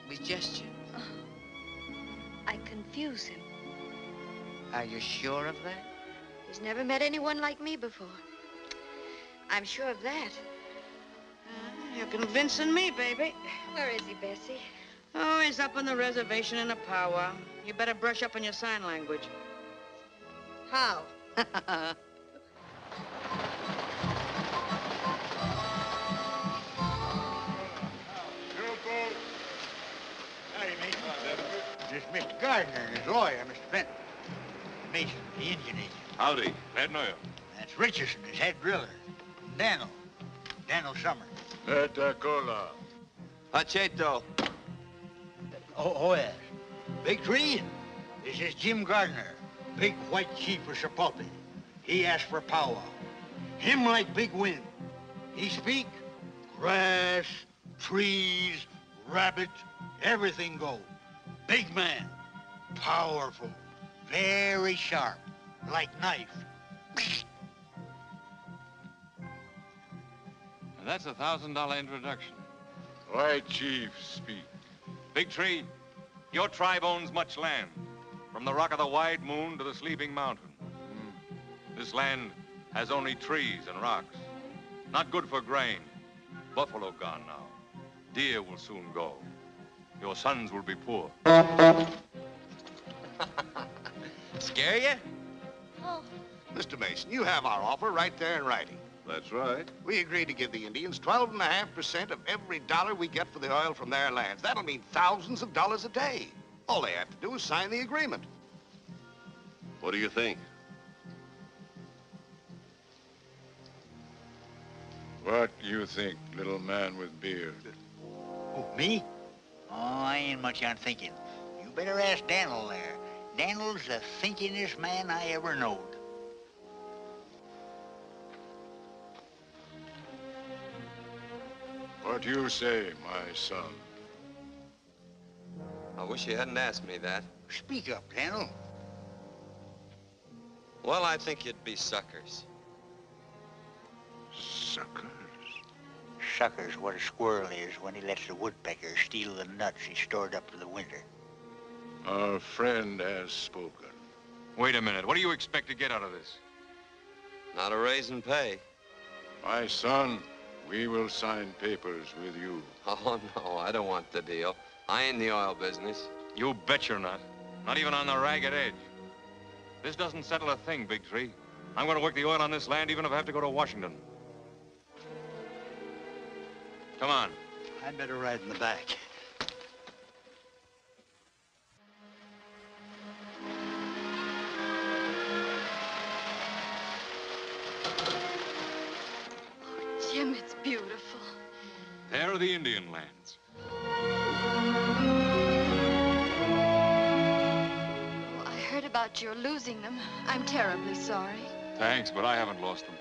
With gesture? I confuse him. Are you sure of that? He's never met anyone like me before. I'm sure of that. You're convincing me, baby. Where is he, Bessie? Oh, he's up on the reservation in a powwow. You better brush up on your sign language. How? Howdy, Mason. This is Mr. Gardner and his lawyer, Mr. Benton. Mason, the Indian agent. Howdy. Glad to know you. That's Richardson, his head driller. Daniel Summer. Cola. Hacheto. Oh, yes. Big Tree, this is Jim Gardner, big white chief of Chipotle. He asked for powwow. Him like big wind. He speak, grass, trees, rabbit, everything go. Big man, powerful, very sharp, like knife. And that's a $1,000 introduction. White chief speak. Big Tree, your tribe owns much land, from the rock of the wide moon to the sleeping mountain. This land has only trees and rocks. Not good for grain. Buffalo gone now. Deer will soon go. Your sons will be poor. Scare you? Oh. Mr. Mason, you have our offer right there in writing. That's right. We agreed to give the Indians 12.5% of every dollar we get for the oil from their lands. That'll mean thousands of dollars a day. All they have to do is sign the agreement. What do you think? What you think, little man with beard? Who, me? Oh, I ain't much on thinking. You better ask Daniel there. Daniel's the thinkingest man I ever knowed. What you say, my son? I wish you hadn't asked me that. Speak up, Daniel. Well, I think you'd be suckers. Suckers? Sucker's what a squirrel is when he lets the woodpecker steal the nuts he stored up for the winter. Our friend has spoken. Wait a minute. What do you expect to get out of this? Not a raise in pay. My son, we will sign papers with you. Oh, no, I don't want the deal. I ain't in the oil business. You bet you're not. Not even on the ragged edge. This doesn't settle a thing, Big Tree. I'm going to work the oil on this land even if I have to go to Washington. Come on. I'd better ride in the back. Jim, it's beautiful. There are the Indian lands. Oh, I heard about your losing them. I'm terribly sorry. Thanks, but I haven't lost them.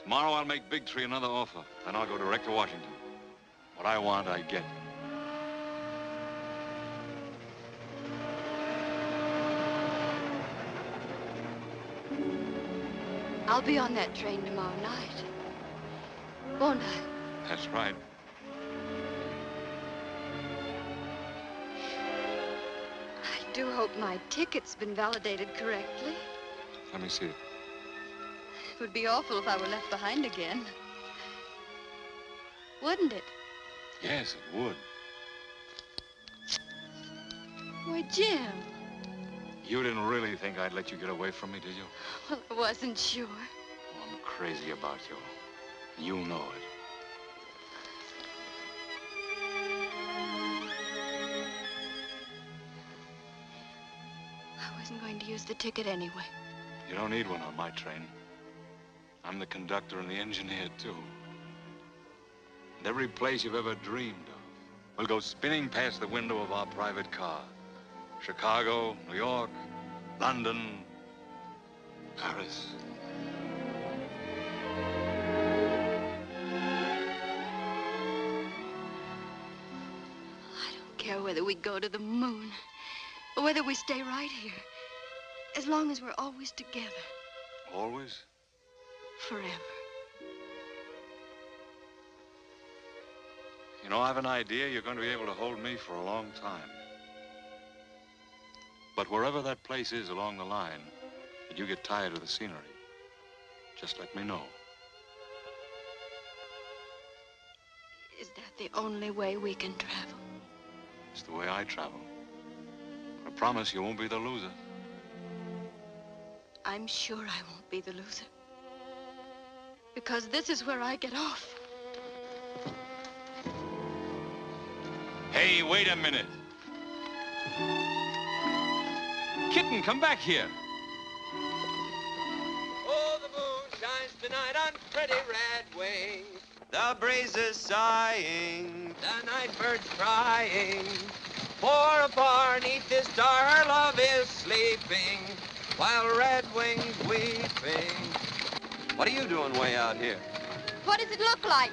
Tomorrow I'll make Big Tree another offer. Then I'll go direct to Washington. What I want, I get. I'll be on that train tomorrow night. Won't I? That's right. I do hope my ticket's been validated correctly. Let me see it. It would be awful if I were left behind again. Wouldn't it? Yes, it would. Why, Jim. You didn't really think I'd let you get away from me, did you? Well, I wasn't sure. Well, I'm crazy about you. You know it. I wasn't going to use the ticket anyway. You don't need one on my train. I'm the conductor and the engineer, too. And every place you've ever dreamed of will go spinning past the window of our private car. Chicago, New York, London, Paris. I don't care whether we go to the moon or whether we stay right here. As long as we're always together. Always? Forever. You know, I have an idea you're going to be able to hold me for a long time. But wherever that place is along the line, that you get tired of the scenery, just let me know. Is that the only way we can travel? It's the way I travel. I promise you won't be the loser. I'm sure I won't be the loser. Because this is where I get off. Hey, wait a minute. Kitten, come back here. Oh, the moon shines tonight on pretty red wings. The breeze is sighing, the night bird's crying. For afar neath this star her love is sleeping, while red wings weeping. What are you doing way out here? What does it look like?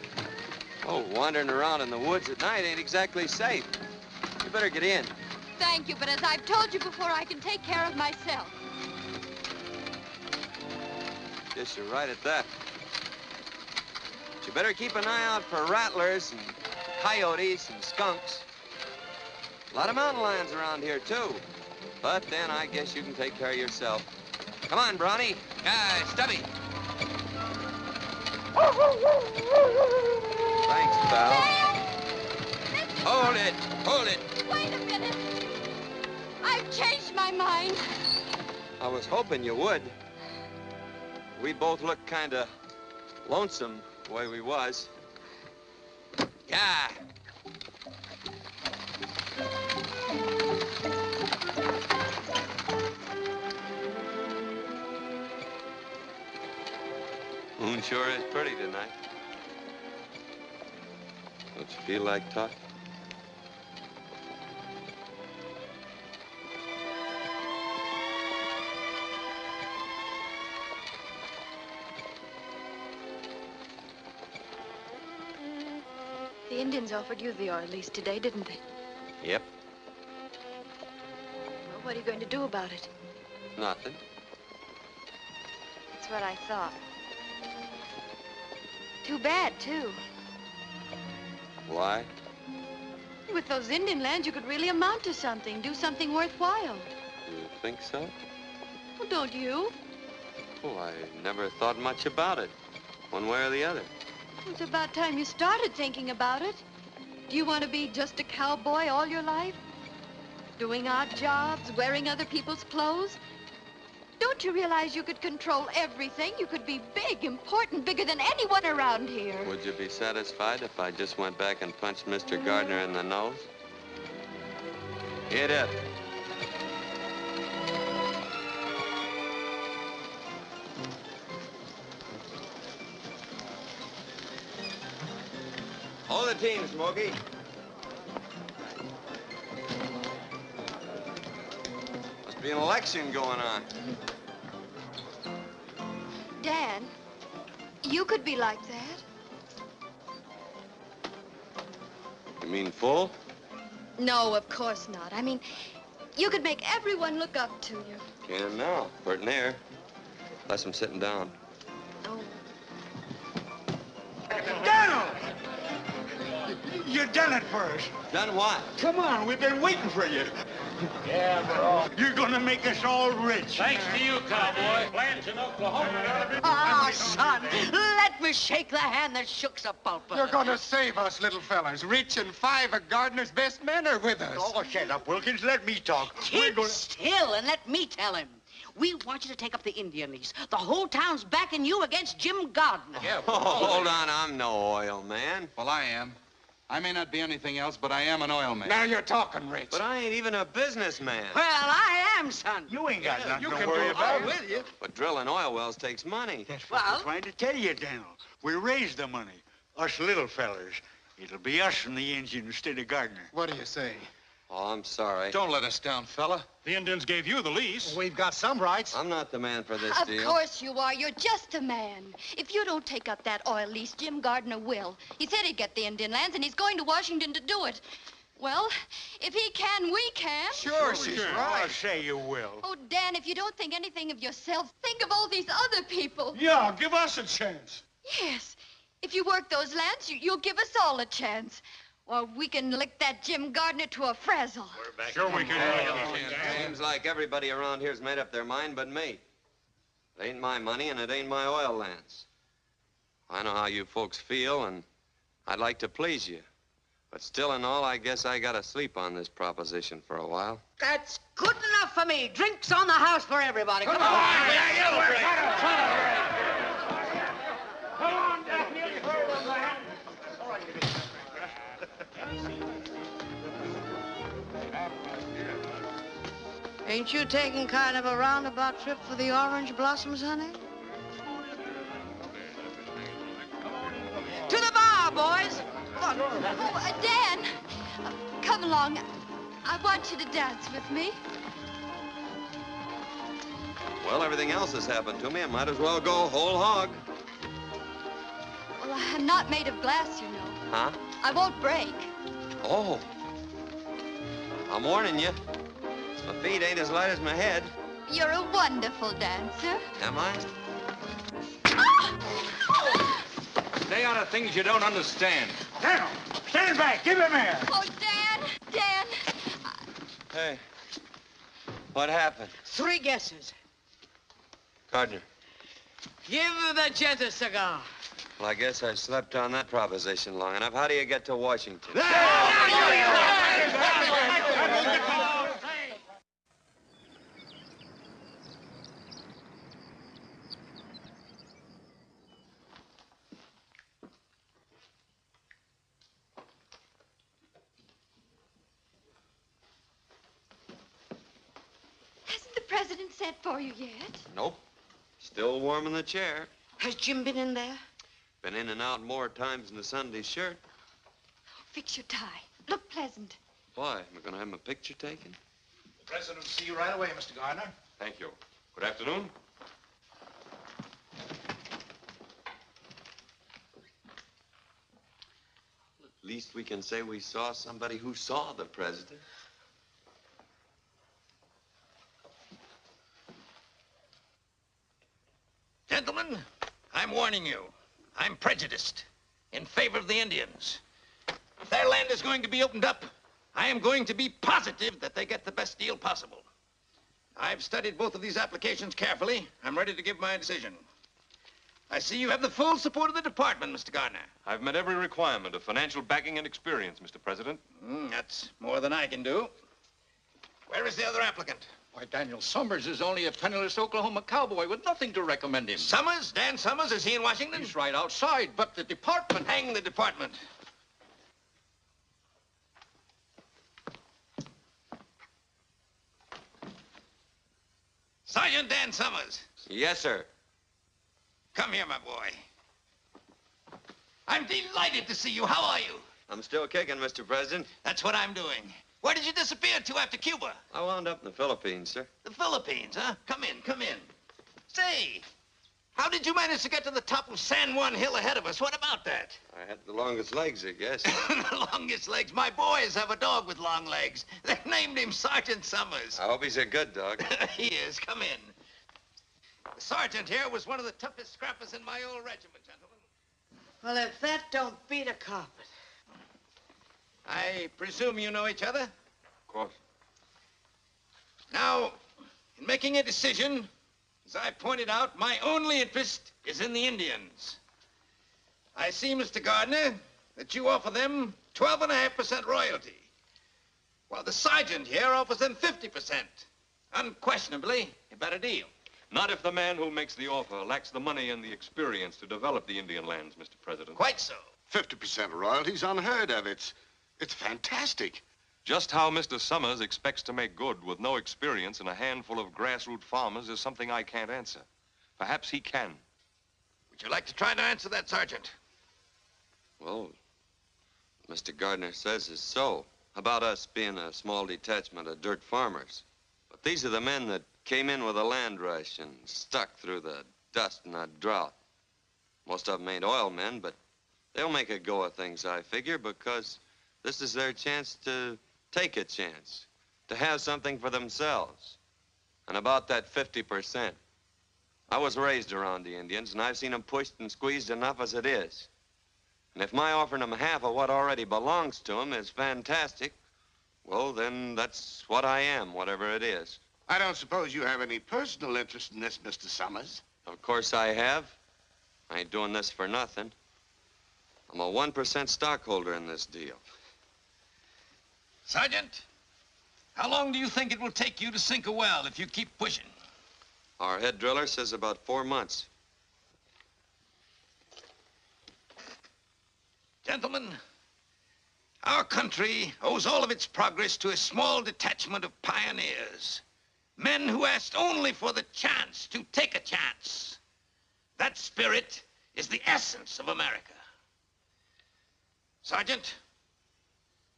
Oh, wandering around in the woods at night ain't exactly safe. You better get in. Thank you, but as I've told you before, I can take care of myself. Guess you're right at that. But you better keep an eye out for rattlers and coyotes and skunks. A lot of mountain lions around here, too. But then I guess you can take care of yourself. Come on, Brawny. Stubby. Thanks, pal. Hold it. Hold it. Wait a minute. I've changed my mind. I was hoping you would. We both looked kind of lonesome the way we was. Yeah. Moon sure is pretty tonight. Don't you feel like talking? The Indians offered you the oil lease today, didn't they? Yep. Well, what are you going to do about it? Nothing. That's what I thought. Too bad, too. Why? With those Indian lands, you could really amount to something, do something worthwhile. You think so? Well, don't you? Oh, I never thought much about it, one way or the other. It's about time you started thinking about it. Do you want to be just a cowboy all your life? Doing odd jobs, wearing other people's clothes? Don't you realize you could control everything? You could be big, important, bigger than anyone around here. Would you be satisfied if I just went back and punched Mr. Gardner in the nose? Get up. Hold the team, Smokey. Must be an election going on. Dan, you could be like that. You mean full? No, of course not. I mean, you could make everyone look up to you. Can now. Pert near. Unless I'm sitting down. Oh. Donald! You done it for us. Done what? Come on, we've been waiting for you. Yeah, bro. You're gonna make us all rich. Thanks to you, cowboy. Plans in Oklahoma. Ah, son, let me shake the hand that shook the pulpit. You're gonna save us, little fellas. Rich and 5 of Gardner's best men are with us. Oh, shut up, Wilkins. Let me talk. Keep still and let me tell him. We want you to take up the Indian lease. The whole town's backing you against Jim Gardner. Yeah, hold on. I'm no oil man. Well, I am. I may not be anything else, but I am an oil man. Now you're talking, Rich. But I ain't even a businessman. Well, I am, son. You ain't got nothing you to can worry do about. it with you. But drilling oil wells takes money. That's what I'm trying to tell you, Daniel. We raise the money. Us little fellers. It'll be us from the engine instead of Gardner. What do you say? Oh, I'm sorry. Don't let us down, fella. The Indians gave you the lease. We've got some rights. I'm not the man for this Of deal. course you are. You're just a man. If you don't take up that oil lease, Jim Gardner will. He said he'd get the Indian lands, and he's going to Washington to do it. Well, if he can, we can. Sure, she's right. I'll say you will. Oh, Dan, if you don't think anything of yourself, think of all these other people. Yeah, give us a chance. Yes. If you work those lands, you'll give us all a chance. Or we can lick that Jim Gardner to a frazzle. Sure we can. Seems like everybody around here's made up their mind but me. It ain't my money and it ain't my oil lands. I know how you folks feel, and I'd like to please you. But still in all, I guess I gotta sleep on this proposition for a while. That's good enough for me. Drinks on the house for everybody. Come on. Come on, Daniel. Ain't you taking kind of a roundabout trip for the orange blossoms, honey? To the bar, boys. Come on. Oh, Dan, come along. I want you to dance with me. Well, everything else has happened to me. I might as well go whole hog. Well, I'm not made of glass, you know. Huh? I won't break. Oh. I'm warning you. My feet ain't as light as my head. You're a wonderful dancer. Am I? Stay out of things you don't understand. Daniel, stand back. Give him air. Oh, Dan. Hey. What happened? 3 guesses. Gardner. Give the gent a cigar. Well, I guess I slept on that proposition long enough. How do you get to Washington? Hasn't the president sent for you yet? Nope. Still warm in the chair. Has Jim been in there? Been in and out more times than a Sunday shirt. Fix your tie. Look pleasant. Why? Am I going to have my picture taken? The president will see you right away, Mr. Gardner. Thank you. Good afternoon. At least we can say we saw somebody who saw the president. Gentlemen, I'm warning you. I'm prejudiced in favor of the Indians. If their land is going to be opened up, I am going to be positive that they get the best deal possible. I've studied both of these applications carefully. I'm ready to give my decision. I see you have the full support of the department, Mr. Gardner. I've met every requirement of financial backing and experience, Mr. President. That's more than I can do. Where is the other applicant? Why, Daniel Summers is only a penniless Oklahoma cowboy with nothing to recommend him. Summers? Dan Summers? Is he in Washington? He's right outside, but the department... Hang the department. Sergeant Dan Summers. Yes, sir. Come here, my boy. I'm delighted to see you. How are you? I'm still kicking, Mr. President. That's what I'm doing. Where did you disappear to after Cuba? I wound up in the Philippines, sir. The Philippines, huh? Come in, come in. Say, How did you manage to get to the top of San Juan Hill ahead of us? What about that? I had the longest legs, I guess. The longest legs? My boys have a dog with long legs. They named him Sergeant Summers. I hope he's a good dog. He is. Come in. The sergeant here was one of the toughest scrappers in my old regiment, gentlemen. Well, if that don't beat a carpet. I presume you know each other? Of course. Now, in making a decision, as I pointed out, my only interest is in the Indians. I see, Mr. Gardner, that you offer them 12.5% royalty, while the sergeant here offers them 50%. Unquestionably, a better deal. Not if the man who makes the offer lacks the money and the experience to develop the Indian lands, Mr. President. Quite so. 50% royalty's unheard of. It's fantastic. Just how Mr. Summers expects to make good with no experience and a handful of grassroots farmers is something I can't answer. Perhaps he can. Would you like to try to answer that, Sergeant? Well, Mr. Gardner says is so. About us being a small detachment of dirt farmers. But these are the men that came in with a land rush and stuck through the dust and the drought. Most of them ain't oil men, but they'll make a go of things, I figure, because this is their chance to take a chance, to have something for themselves. And about that 50%. I was raised around the Indians, and I've seen them pushed and squeezed enough as it is. And if my offering them half of what already belongs to them is fantastic, well, then that's what I am, whatever it is. I don't suppose you have any personal interest in this, Mr. Summers. Of course I have. I ain't doing this for nothing. I'm a 1% stockholder in this deal. Sergeant, how long do you think it will take you to sink a well if you keep pushing? Our head driller says about 4 months. Gentlemen, our country owes all of its progress to a small detachment of pioneers. Men who asked only for the chance to take a chance. That spirit is the essence of America. Sergeant,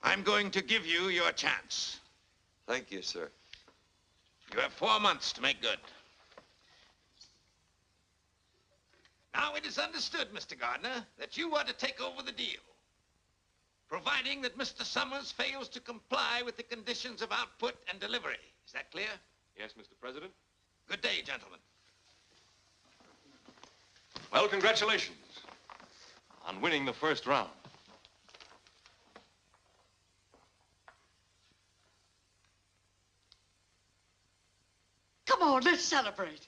I'm going to give you your chance. Thank you, sir. You have 4 months to make good. Now, it is understood, Mr. Gardner, that you are to take over the deal, providing that Mr. Summers fails to comply with the conditions of output and delivery. Is that clear? Yes, Mr. President. Good day, gentlemen. Well, congratulations on winning the first round. Come on, let's celebrate.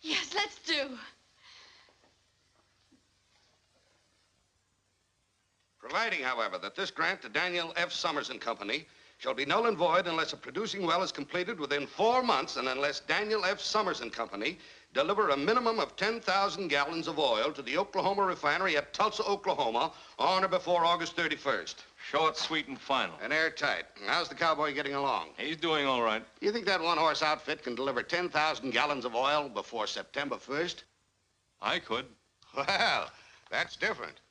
Yes, let's do. Providing, however, that this grant to Daniel F. Summers and Company shall be null and void unless a producing well is completed within 4 months and unless Daniel F. Summers and Company deliver a minimum of 10,000 gallons of oil to the Oklahoma refinery at Tulsa, Oklahoma on or before August 31st. Short, sweet, and final. And airtight. How's the cowboy getting along? He's doing all right. You think that one-horse outfit can deliver 10,000 gallons of oil before September 1st? I could. Well, that's different.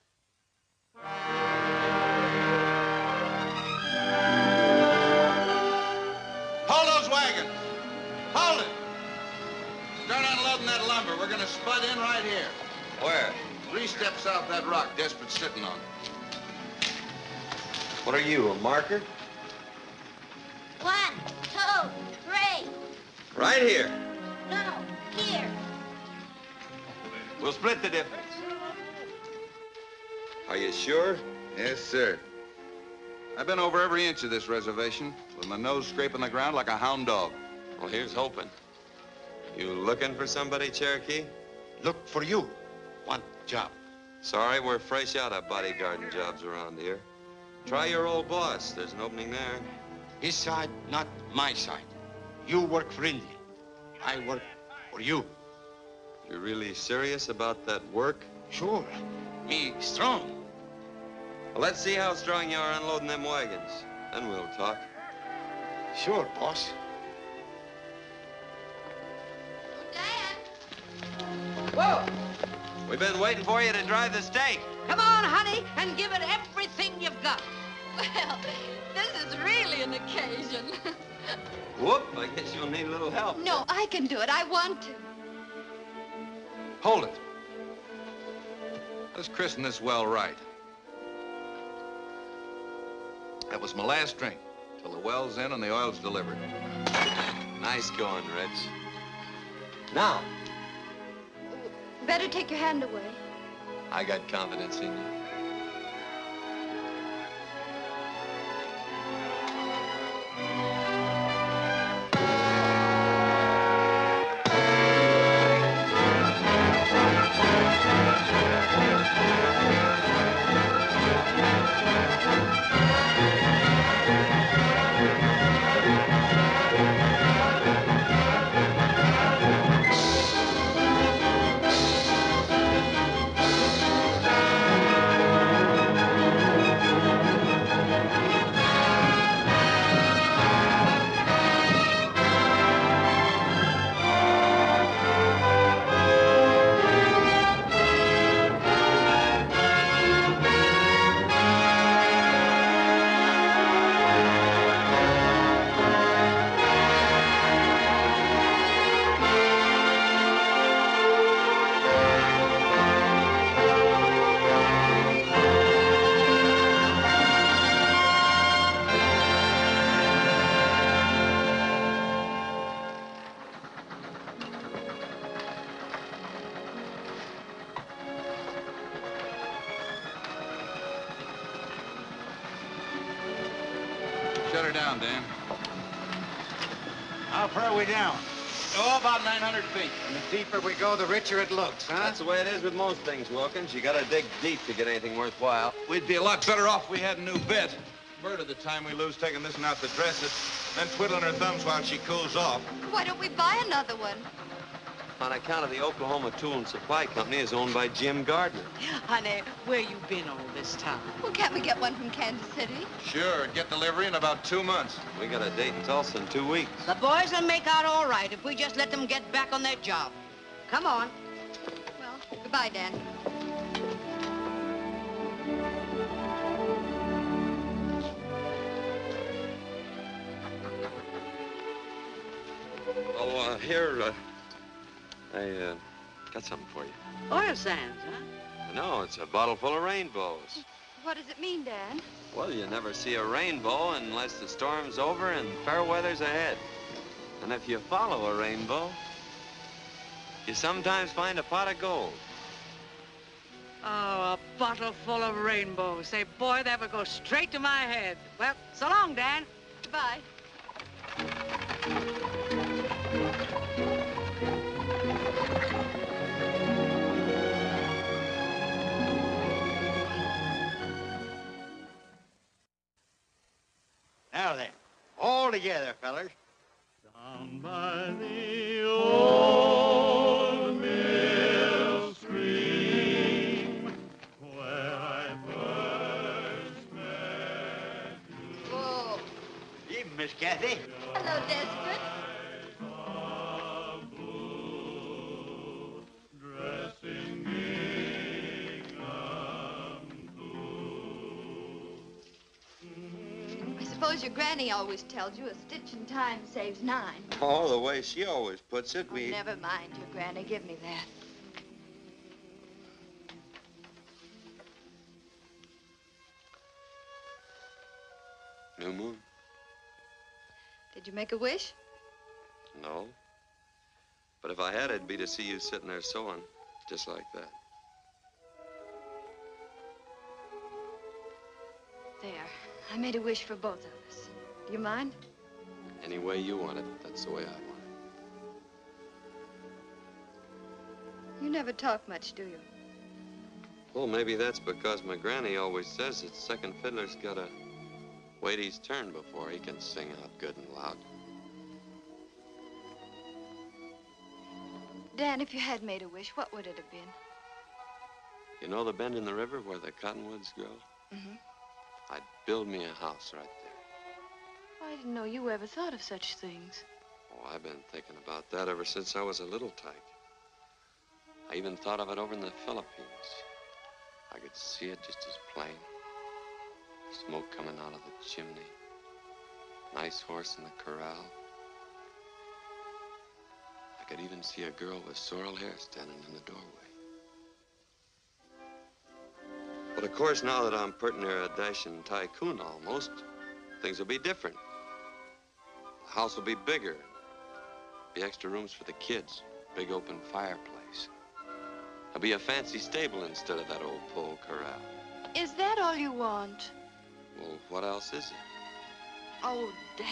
Hold those wagons. Hold it. Start unloading that lumber. We're going to spud in right here. Where? 3 steps off that rock Desperat's sitting on. What are you, a marker? 1, 2, 3. Right here. No, here. We'll split the difference. Are you sure? Yes, sir. I've been over every inch of this reservation with my nose scraping the ground like a hound dog. Well, here's hoping. You looking for somebody, Cherokee? Look for you. Want job. Sorry, we're fresh out of bodyguarding jobs around here. Try your old boss. There's an opening there. His side, not my side. You work for India. I work for you. You're really serious about that work? Sure. Me strong. Well, let's see how strong you are unloading them wagons. Then we'll talk. Sure, boss. Whoa! We've been waiting for you to drive the stake. Come on, honey, and give it everything you've got. Well, this is really an occasion. Whoop, I guess you'll need a little help. No, I can do it. I want to. Hold it. Let's christen this well right. That was my last drink, till the well's in and the oil's delivered. Nice going, Rich. Now, Better take your hand away. I got confidence in you. Shut her down, Dan. How far are we down? Oh, about 900 feet. And the deeper we go, the richer it looks, huh? That's the way it is with most things, Wilkins. You gotta dig deep to get anything worthwhile. We'd be a lot better off if we had a new bit. Bird of the time we lose taking this one out to dress it, then twiddling her thumbs while she cools off. Why don't we buy another one? On account of the Oklahoma Tool and Supply Company is owned by Jim Gardner. Honey, where you been all this time? Well, can't we get one from Kansas City? Sure, get delivery in about 2 months. We got a date in Tulsa in 2 weeks. The boys will make out all right if we just let them get back on their job. Come on. Well, goodbye, Dan. Oh, here, I got something for you. Oil sands, huh? No, it's a bottle full of rainbows. What does it mean, Dan? Well, you never see a rainbow unless the storm's over and fair weather's ahead. And if you follow a rainbow, you sometimes find a pot of gold. Oh, a bottle full of rainbows. Say, boy, that would go straight to my head. Well, so long, Dan. Goodbye. Now then, all together, fellas. Down by the old mill stream, where I first met you. Whoa. Evening, Miss Kathy. Hello, Desperate. Dressing gingham I suppose your granny always tells you a stitch in time saves 9. Oh, the way she always puts it, Oh, never mind your granny. Give me that. New moon? Did you make a wish? No. But if I had, it'd be to see you sitting there sewing, just like that. There. I made a wish for both of us. Do you mind? Any way you want it, that's the way I want it. You never talk much, do you? Well, maybe that's because my granny always says that second fiddler's gotta wait his turn before he can sing out good and loud. Dan, if you had made a wish, what would it have been? You know the bend in the river where the cottonwoods grow? Mm-hmm. I'd build me a house right there. I didn't know you ever thought of such things. Oh, I've been thinking about that ever since I was a little tyke. I even thought of it over in the Philippines. I could see it just as plain. Smoke coming out of the chimney. Nice horse in the corral. I could even see a girl with sorrel hair standing in the doorway. But of course, now that I'm pretty near a dashing tycoon almost, things will be different. The house will be bigger. Be extra rooms for the kids. Big open fireplace. There'll be a fancy stable instead of that old pole corral. Is that all you want? Well, what else is it? Oh, Dan.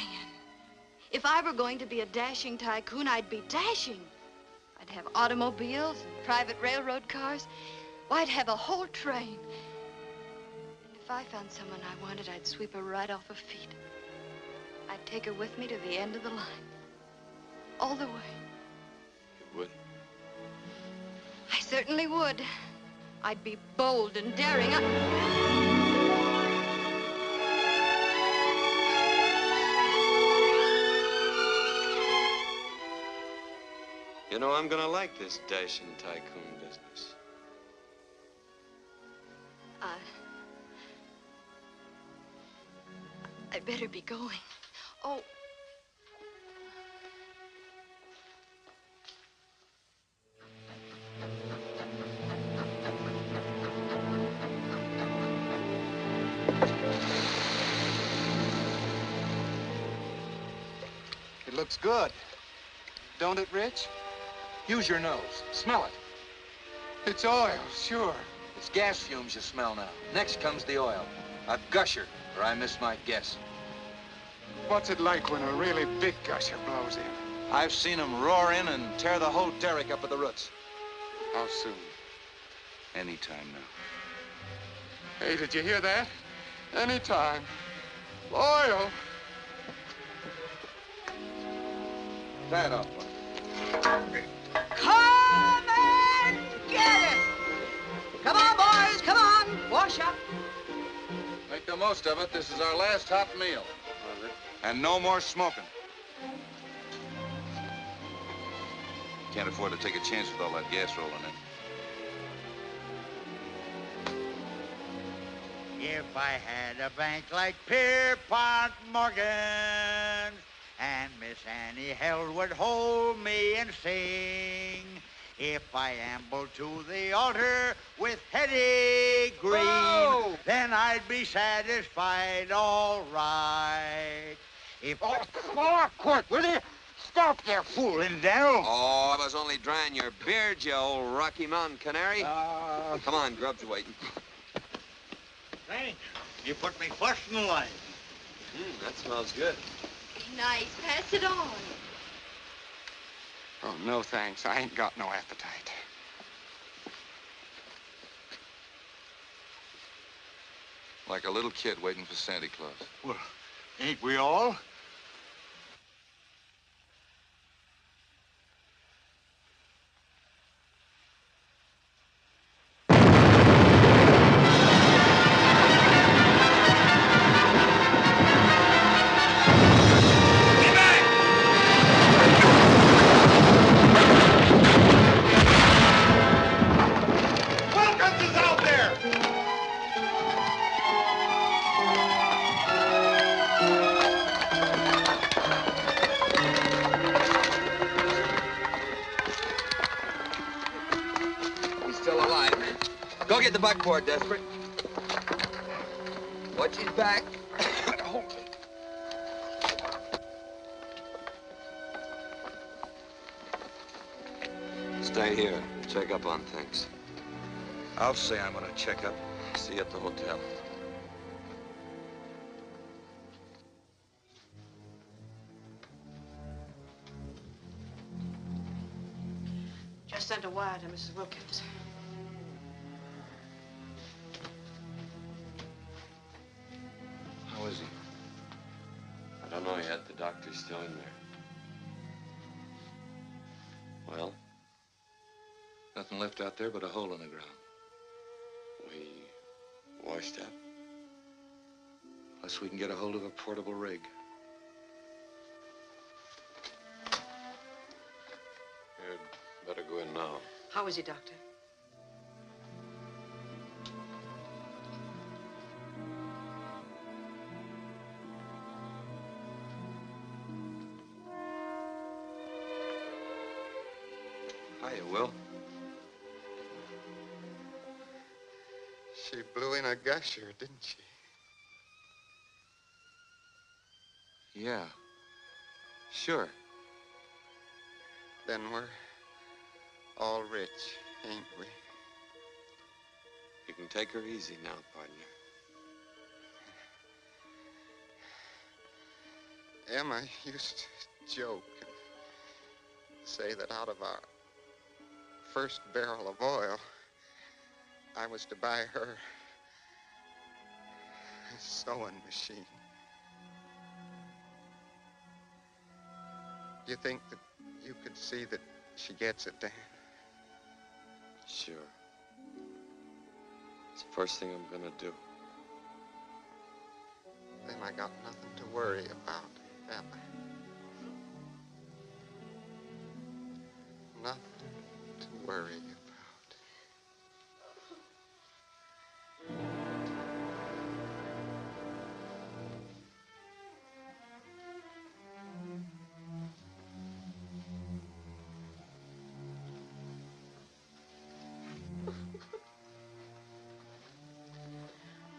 If I were going to be a dashing tycoon, I'd be dashing. I'd have automobiles and private railroad cars. Well, I'd have a whole train. And if I found someone I wanted, I'd sweep her right off her feet. I'd take her with me to the end of the line. All the way. You would? I certainly would. I'd be bold and daring. You know, I'm gonna like this dashing tycoon business. I better be going. Oh. It looks good. Don't it, Rich? Use your nose. Smell it. It's oil, sure. It's gas fumes you smell now. Next comes the oil. A gusher, or I miss my guess. What's it like when a really big gusher blows in? I've seen them roar in and tear the whole derrick up at the roots. How soon? Anytime now. Hey, did you hear that? Anytime. Oil. Tie it off, boy. Come and get it! Come on, boys, come on! Wash up. Make the most of it. This is our last hot meal. And no more smoking. Can't afford to take a chance with all that gas rolling in. If I had a bank like Pierpont Morgan, and Miss Annie Held would hold me and sing, if I ambled to the altar with Hetty Green, then I'd be satisfied, all right. If quick, will you? Stop there fooling, Daniel. Oh, I was only drying your beard, you old Rocky Mountain canary. Come on, Grub's waiting. Thanks. You put me first in line. That smells good. Nice. Pass it on. Oh, no thanks. I ain't got no appetite. Like a little kid waiting for Santa Claus. Well, ain't we all? Go get the buckboard, Desperate. Watch his back. Stay here. Check up on things. I'll say I'm gonna check up. See you at the hotel. Just sent a wire to Mrs. Wilkins. How is he? I don't know yet. The doctor's still in there. Well? Nothing left out there but a hole in the ground. We washed up. Unless we can get a hold of a portable rig. You'd better go in now. How is he, Doctor? you will. She blew in a gusher, didn't she? Yeah. Sure. Then we're all rich, ain't we? You can take her easy now, partner. Emma used to joke and say that out of our first barrel of oil, I was to buy her a sewing machine. You think that you could see that she gets it, Dan? Sure. It's the first thing I'm gonna do. Then I got nothing to worry about, have I? Nothing to worry about.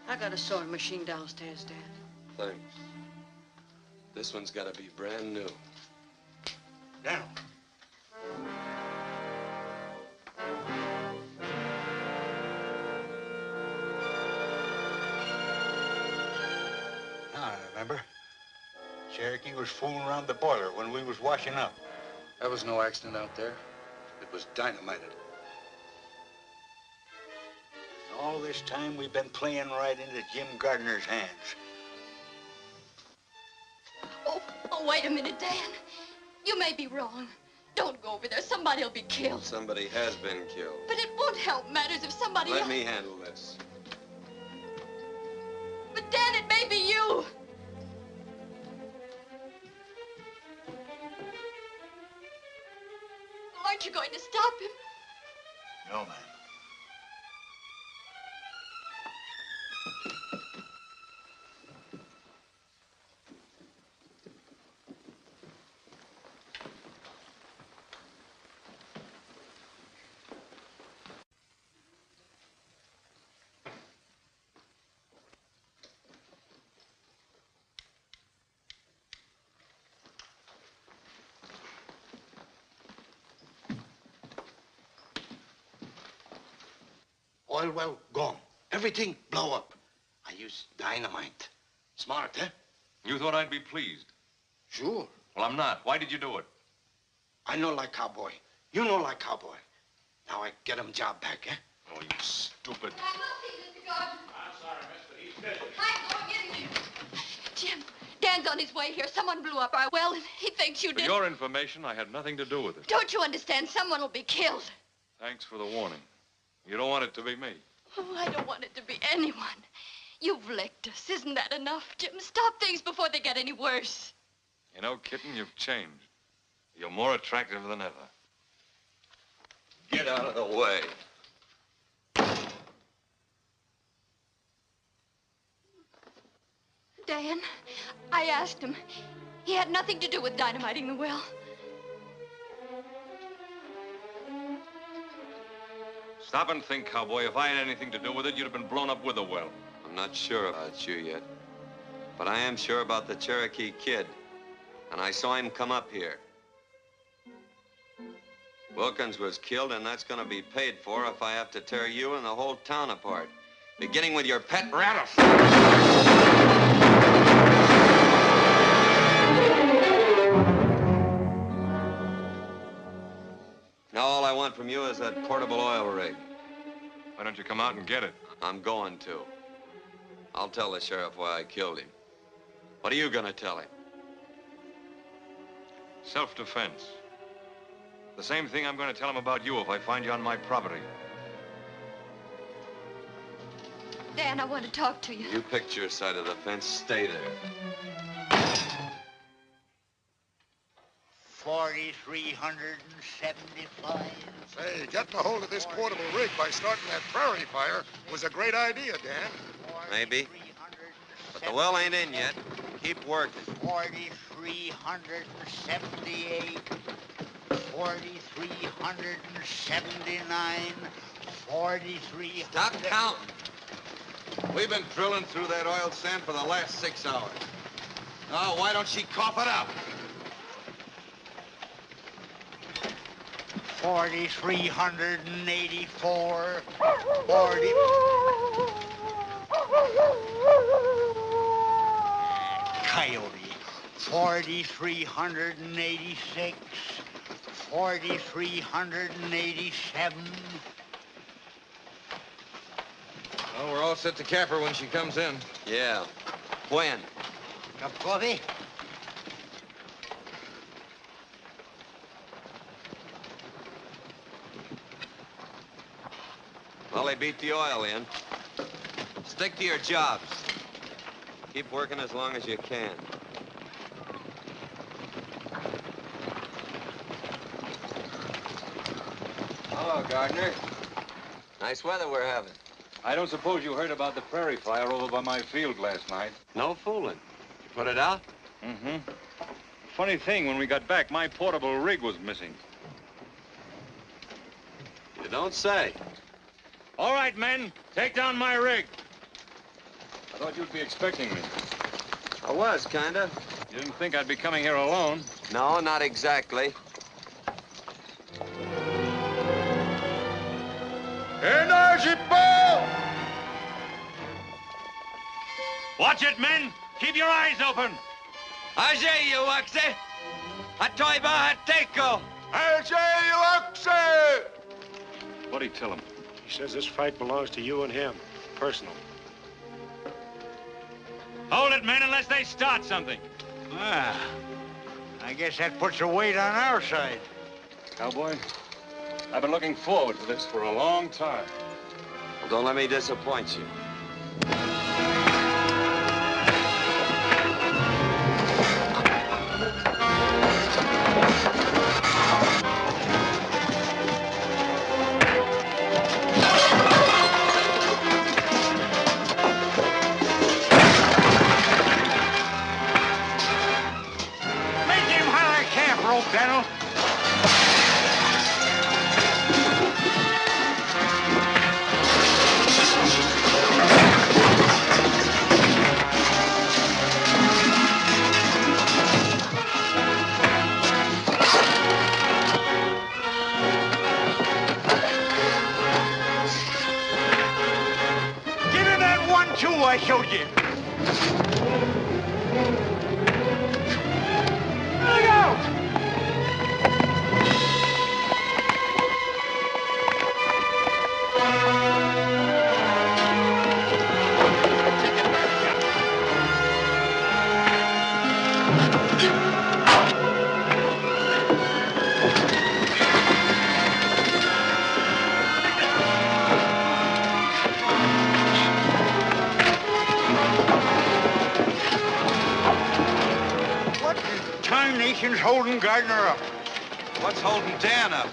I got a sewing machine downstairs, Dad. Thanks. This one's gotta be brand new. Now. Now I remember. Cherokee was fooling around the boiler when we was washing up. There was no accident out there. It was dynamited. All this time we've been playing right into Jim Gardner's hands. Oh, wait a minute, Dan. You may be wrong. Don't go over there. Somebody'll be killed. Somebody has been killed. But it won't help matters if somebody Let else... me handle this. But, Dan, it may be you. Aren't you going to stop him? No, ma'am. Oil well gone. Everything blow up. I used dynamite. Smart, eh? You thought I'd be pleased? Sure. Well, I'm not. Why did you do it? I know like cowboy. You know like cowboy. Now I get him job back, eh? Oh, you stupid. Jim, Dan's on his way here. Someone blew up our well, and he thinks you For did. your information, I had nothing to do with it. Don't you understand? Someone will be killed. Thanks for the warning. You don't want it to be me. Oh, I don't want it to be anyone. You've licked us. Isn't that enough, Jim? Stop things before they get any worse. You know, kitten, you've changed. You're more attractive than ever. Get out of the way. Dan, I asked him. He had nothing to do with dynamiting the well. Stop and think, cowboy. If I had anything to do with it, you'd have been blown up with the well. I'm not sure about you yet, but I am sure about the Cherokee kid. And I saw him come up here. Wilkins was killed, and that's gonna be paid for if I have to tear you and the whole town apart. Beginning with your pet rattlesnake. Now all I want from you is that portable oil rig. Why don't you come out and get it? I'm going to. I'll tell the sheriff why I killed him. What are you gonna tell him? Self-defense. The same thing I'm going to tell him about you if I find you on my property. Dan, I want to talk to you. You picked your side of the fence. Stay there. 4,375. Say, getting a hold of this portable rig by starting that prairie fire was a great idea, Dan. Maybe. But the well ain't in yet. Keep working. 4,378. 4,379, 4,300. Stop counting. We've been drilling through that oil sand for the last 6 hours. Now, why don't she cough it up? 4,384, 40. Coyote. 4,386, 4,387. Well, we're all set to cap her when she comes in. Yeah. When? Cup of coffee? Well, they beat the oil in. Stick to your jobs. Keep working as long as you can. Hello, Gardner. Nice weather we're having. I don't suppose you heard about the prairie fire over by my field last night. No fooling. You put it out? Mm-hmm. Funny thing, when we got back, my portable rig was missing. You don't say. All right, men, take down my rig. I thought you'd be expecting me. I was, kinda. You didn't think I'd be coming here alone? No, not exactly. Energy ball! Watch it, men! Keep your eyes open! Ajay, you waxy! Atoiba hateko! Ajay, you What'd he tell him? He says this fight belongs to you and him. Personal. Hold it, men, unless they start something. Ah, I guess that puts a weight on our side. Cowboy, I've been looking forward to this for a long time. Well, don't let me disappoint you. Daniel. Give him that 1-2 I showed you. Look out! Nation's holding Gardner up. What's holding Dan up?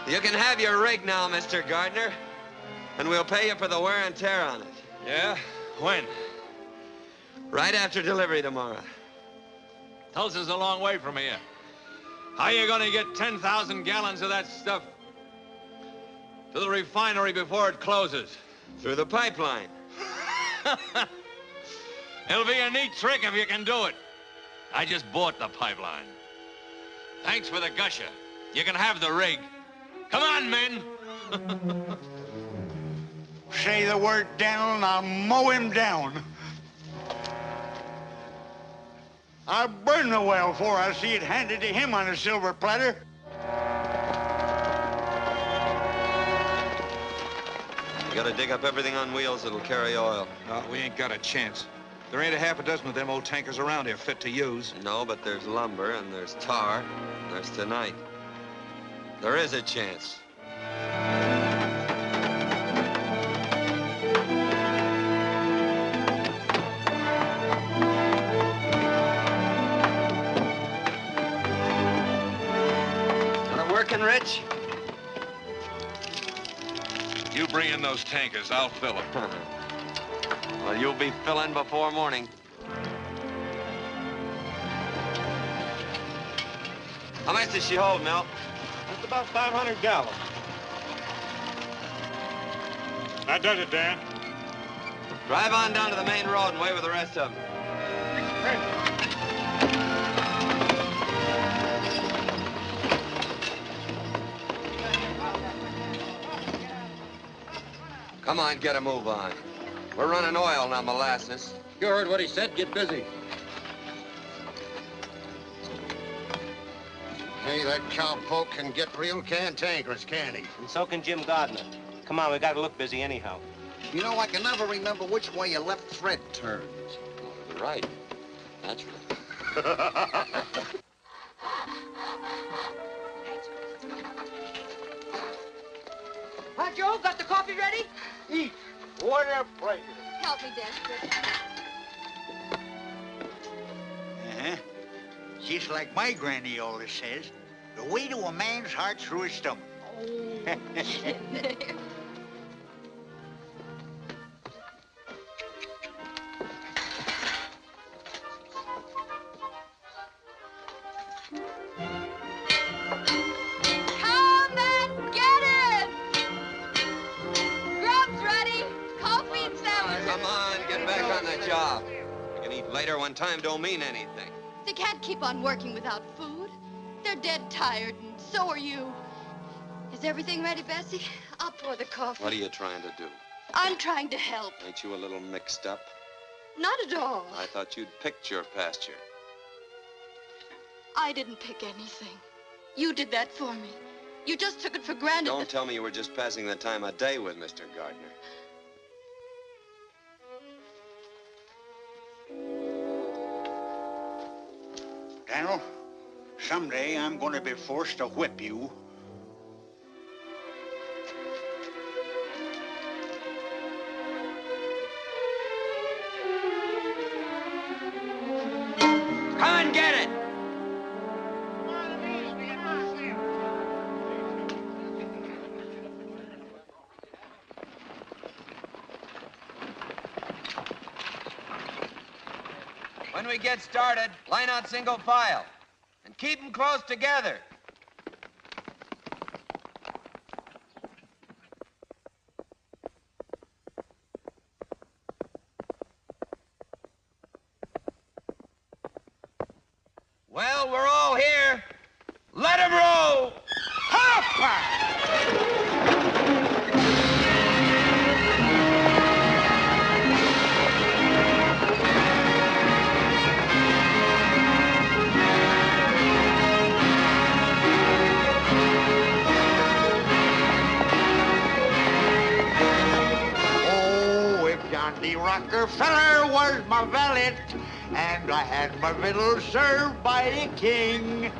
You can have your rig now, Mr. Gardner. And we'll pay you for the wear and tear on it. Yeah? When? Right after delivery tomorrow. Tulsa's a long way from here. How are you gonna get 10,000 gallons of that stuff to the refinery before it closes? Through the pipeline. It'll be a neat trick if you can do it. I just bought the pipeline. Thanks for the gusher. You can have the rig. Come on, men. Say the word, Daniel, and I'll mow him down. I'll burn the well before I see it handed to him on a silver platter. You gotta dig up everything on wheels that'll carry oil. No, we ain't got a chance. There ain't a half a dozen of them old tankers around here fit to use. No, but there's lumber, and there's tar, and there's tonight. There is a chance. Got it working, Rich? You bring in those tankers, I'll fill them. Well, you'll be filling before morning. How much does she hold, Milt? That's about 500 gallons. That does it, Dan. Drive on down to the main road and wait with the rest of them. Come on, get a move on. We're running oil, not molasses. You heard what he said. Get busy. Hey, that cowpoke can get real cantankerous, can he? And so can Jim Gardner. Come on, we gotta look busy anyhow. You know, I can never remember which way your left thread turns. You're right. Naturally. Huh, Joe? Got the coffee ready? Eat. What a pleasure. Help me, Desperate. Uh-huh. Just like my granny always says, the way to a man's heart through his stomach. Oh, Come and get it! Grub's ready. Coffee and sandwiches. Come on, get back on the job. We can eat later when time don't mean anything. They can't keep on working without food. They're dead tired, and so are you. Is everything ready, Bessie? I'll pour the coffee. What are you trying to do? I'm trying to help. Ain't you a little mixed up? Not at all. I thought you'd picked your pasture. I didn't pick anything. You did that for me. You just took it for granted. Don't tell me you were just passing the time of day with Mr. Gardner. Daniel, someday I'm going to be forced to whip you. Come and get it! When we get started, line out single file. And keep them close together. Well, we're all here. Let 'em roll! Oh, if John D. Rockefeller was my valet, and I had my victuals served by a king.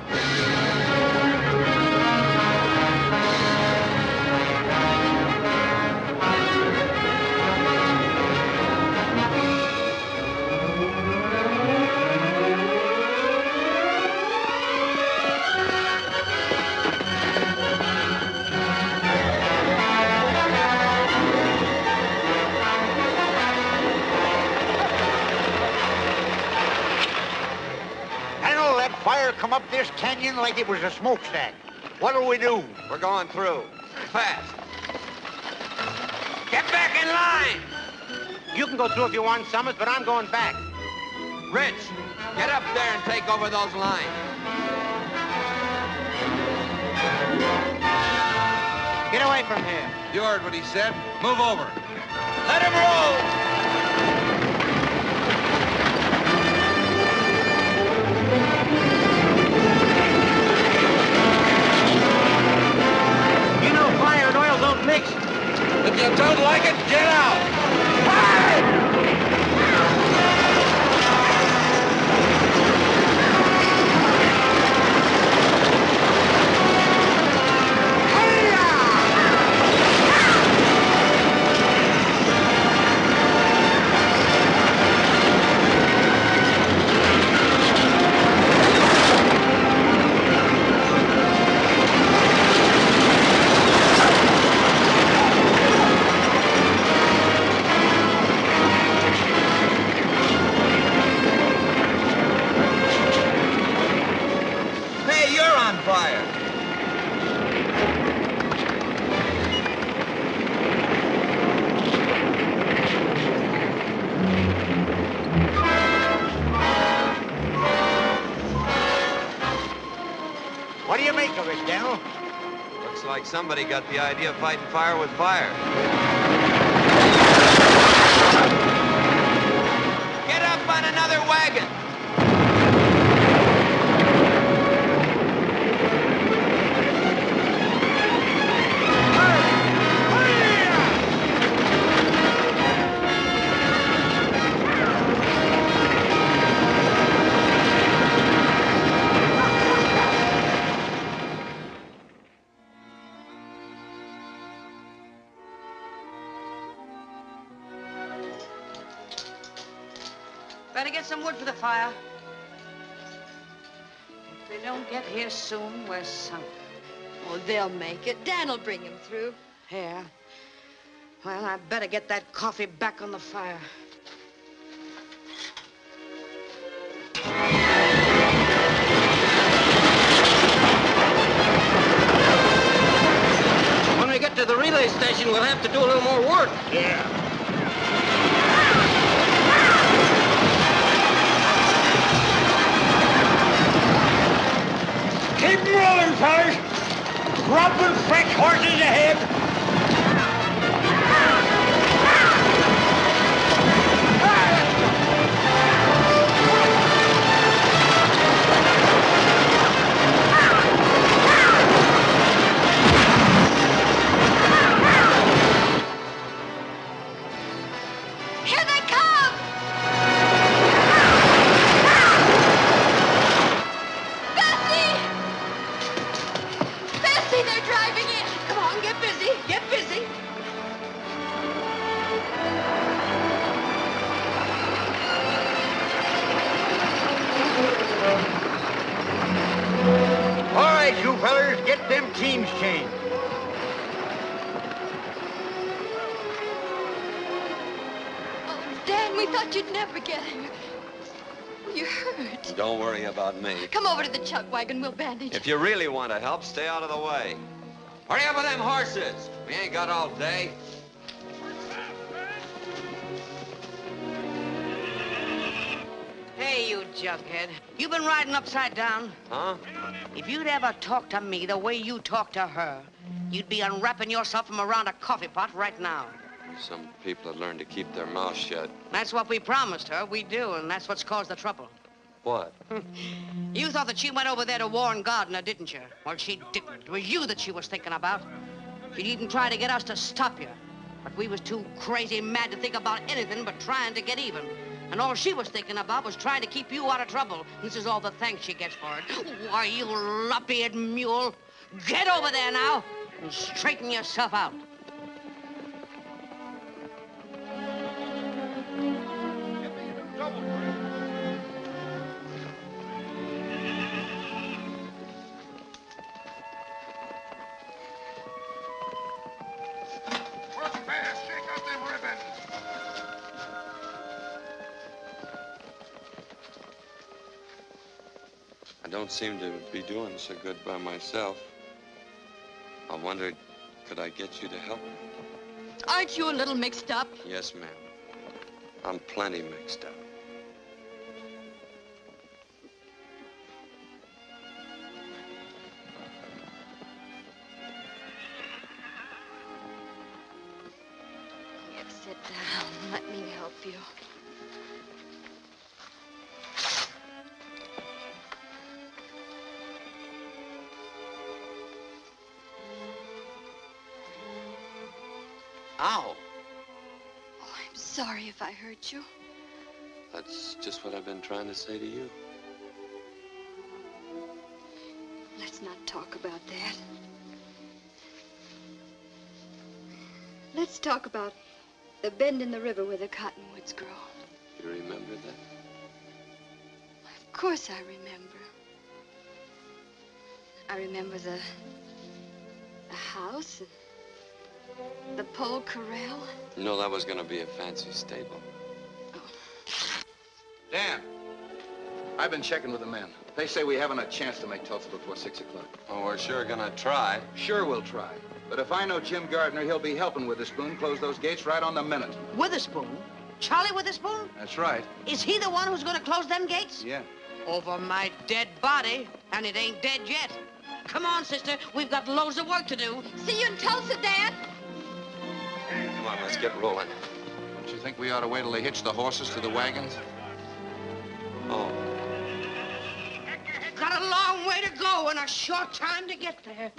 Daniel, that fire come up this canyon like it was a smokestack. What'll we do? We're going through. Fast. Get back in line! You can go through if you want, Summers, but I'm going back. Rich, get up there and take over those lines. Get away from here. You heard what he said. Move over. Let him roll! You know fire and oil don't mix. If you don't like it, Looks like somebody got the idea of fighting fire with fire. Get up on another wagon! Better get some wood for the fire. If they don't get here soon, we're sunk. Oh, they'll make it. Dan'll bring him through. Yeah. Well, I better get that coffee back on the fire. When we get to the relay station, we'll have to do a little more work. Yeah. Keep rolling, fellas. Dropping fresh horses ahead. Here they come! Bessie! Bessie, they're driving in. Come on, get busy. Get busy. All right, you fellas, get them teams changed. Oh, Dan, we thought you'd never get here. You're hurt. Don't worry about me. Come over to the chuck wagon. We'll bandage. If you really want to help, stay out of the way. Hurry up with them horses. We ain't got all day. Hey, you jughead. You been riding upside down? Huh? If you'd ever talked to me the way you talk to her, you'd be unwrapping yourself from around a coffee pot right now. Some people have learned to keep their mouths shut. That's what we promised her. We do, and that's what's caused the trouble. What? You thought that she went over there to warn Gardner, didn't you? Well, she didn't. It was you that she was thinking about. She'd even try to get us to stop you. But we was too crazy mad to think about anything but trying to get even. And all she was thinking about was trying to keep you out of trouble. This is all the thanks she gets for it. Why, you lop-eared mule. Get over there now and straighten yourself out. Work fast, shake out them ribbons. I don't seem to be doing so good by myself. I wondered, could I get you to help me? Aren't you a little mixed up? Yes, ma'am. I'm plenty mixed up. Here, sit down. Let me help you. Ow! Oh, I'm sorry if I hurt you. That's just what I've been trying to say to you. Let's not talk about that. Let's talk about the bend in the river where the cottonwoods grow. You remember that? Of course I remember. I remember the house and the pole corral. No, that was going to be a fancy stable. Dan, I've been checking with the men. They say we haven't a chance to make Tulsa before 6 o'clock. Oh, we're sure going to try. Sure we'll try. But if I know Jim Gardner, he'll be helping Witherspoon close those gates right on the minute. Witherspoon? Charlie Witherspoon? That's right. Is he the one who's going to close them gates? Yeah. Over my dead body, and it ain't dead yet. Come on, sister. We've got loads of work to do. See you in Tulsa, Dad. Come on, let's get rolling. Don't you think we ought to wait till they hitch the horses to the wagons? Oh. Got a long way to go and a short time to get there.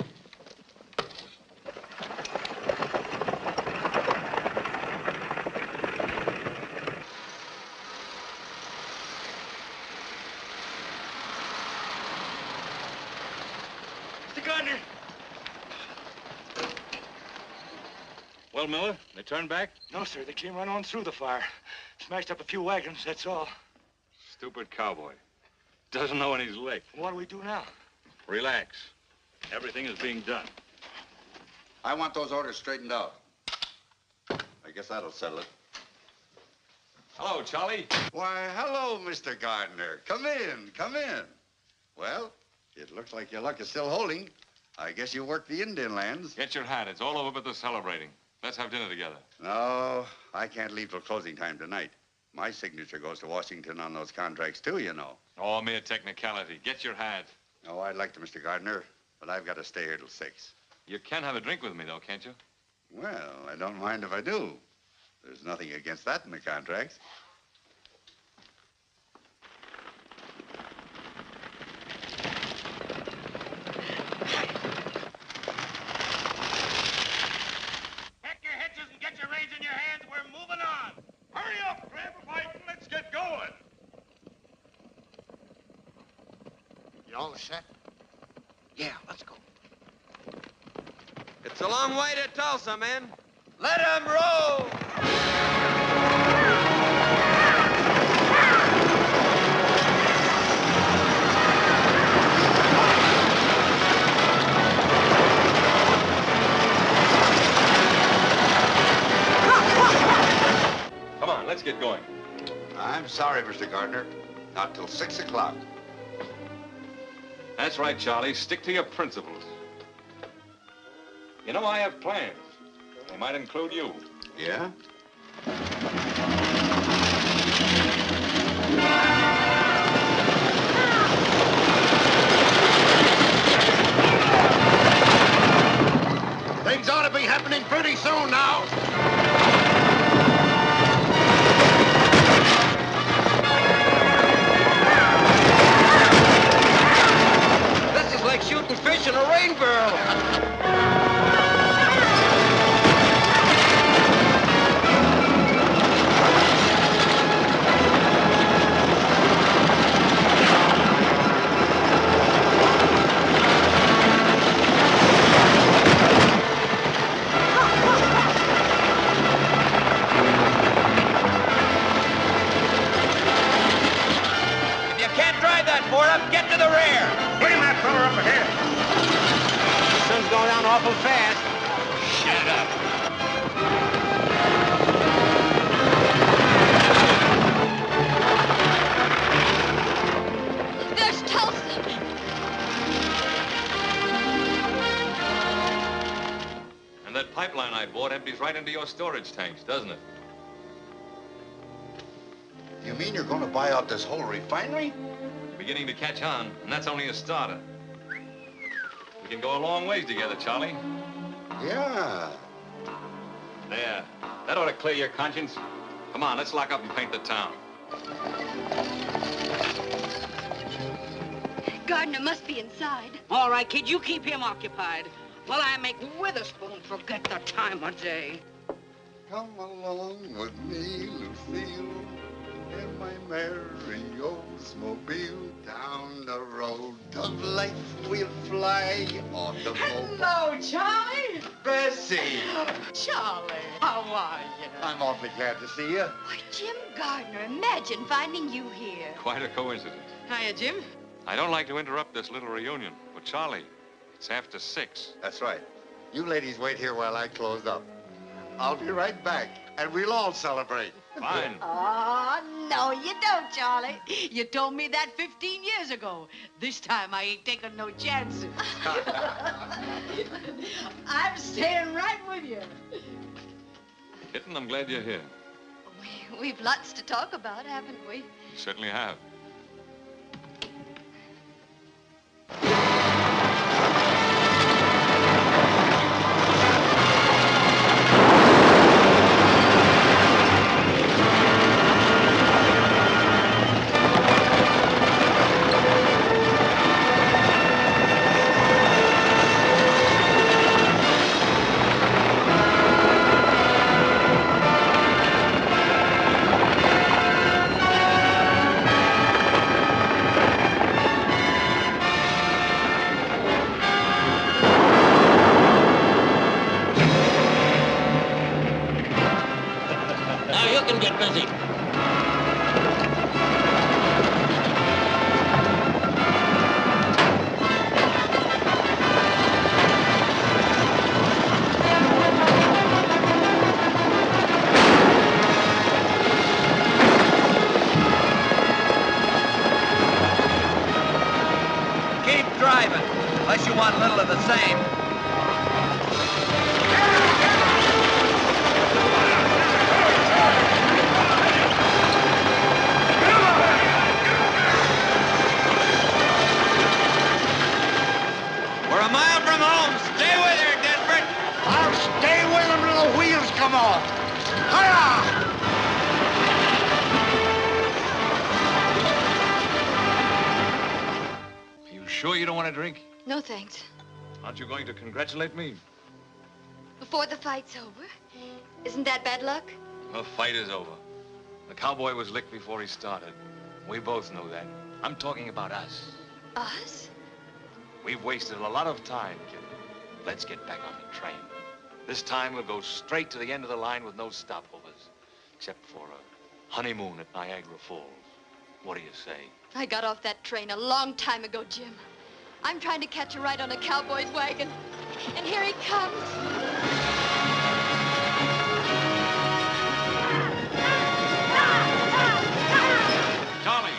Mr. Gardner. Well, Miller, they turned back? No, sir. They came right on through the fire. Smashed up a few wagons, that's all. Stupid cowboy. Doesn't know when he's licked. What do we do now? Relax. Everything is being done. I want those orders straightened out. I guess that'll settle it. Hello, Charlie. Why, hello, Mr. Gardner. Come in, come in. Well, it looks like your luck is still holding. I guess you work the Indian lands. Get your hat. It's all over but the celebrating. Let's have dinner together. No, I can't leave till closing time tonight. My signature goes to Washington on those contracts, too, you know. Oh, mere technicality. Get your hat. Oh, I'd like to, Mr. Gardner, but I've got to stay here till 6. You can have a drink with me, though, can't you? Well, I don't mind if I do. There's nothing against that in the contracts. Pack your hitches and get your reins in your hands. We're moving on. Hurry up, grab a bite, and let's get going. You all set? Yeah, let's go. It's a long way to Tulsa, men. Let 'em roll! Come on, let's get going. I'm sorry, Mr. Gardner. Not till 6 o'clock. That's right, Charlie. Stick to your principles. You know, I have plans. They might include you. Yeah? Things ought to be happening pretty soon now. This is like shooting fish in a rain barrel. If you can't drive that for him, get to the rear. Bring that fella up ahead. The sun's going down awful fast. Shut up. There's Tulsa. And that pipeline I bought empties right into your storage tanks, doesn't it? You mean you're going to buy out this whole refinery? Beginning to catch on, and that's only a starter. We can go a long ways together, Charlie. Yeah. There. That ought to clear your conscience. Come on, let's lock up and paint the town. Gardner must be inside. All right, kid, you keep him occupied while I make Witherspoon forget the time of day. Come along with me, Lucille, in my merry Oldsmobile. Down the road of life we'll fly, automobile. Hello, Charlie. Bessie! Charlie, how are you? I'm awfully glad to see you. Why, Jim Gardner, imagine finding you here. Quite a coincidence. Hiya, Jim. I don't like to interrupt this little reunion, but Charlie, it's after 6. That's right. You ladies wait here while I close up. I'll be right back, and we'll all celebrate. Fine. Oh, no, you don't, Charlie. You told me that 15 years ago. This time I ain't taking no chances. I'm staying right with you. Kitten, I'm glad you're here. We've lots to talk about, haven't we? You certainly have. busy. Keep driving, unless you want a little of the same. We're a mile from home. Stay with her, Denver. I'll stay with him till the wheels come off. Hurrah! Are you sure you don't want to drink? No, thanks. Aren't you going to congratulate me? Before the fight's over. Isn't that bad luck? The fight is over. The cowboy was licked before he started. We both know that. I'm talking about us. Us? We've wasted a lot of time, kid. Let's get back on the train. This time we'll go straight to the end of the line with no stopovers, except for a honeymoon at Niagara Falls. What do you say? I got off that train a long time ago, Jim. I'm trying to catch a ride on a cowboy's wagon. And here he comes. Charlie,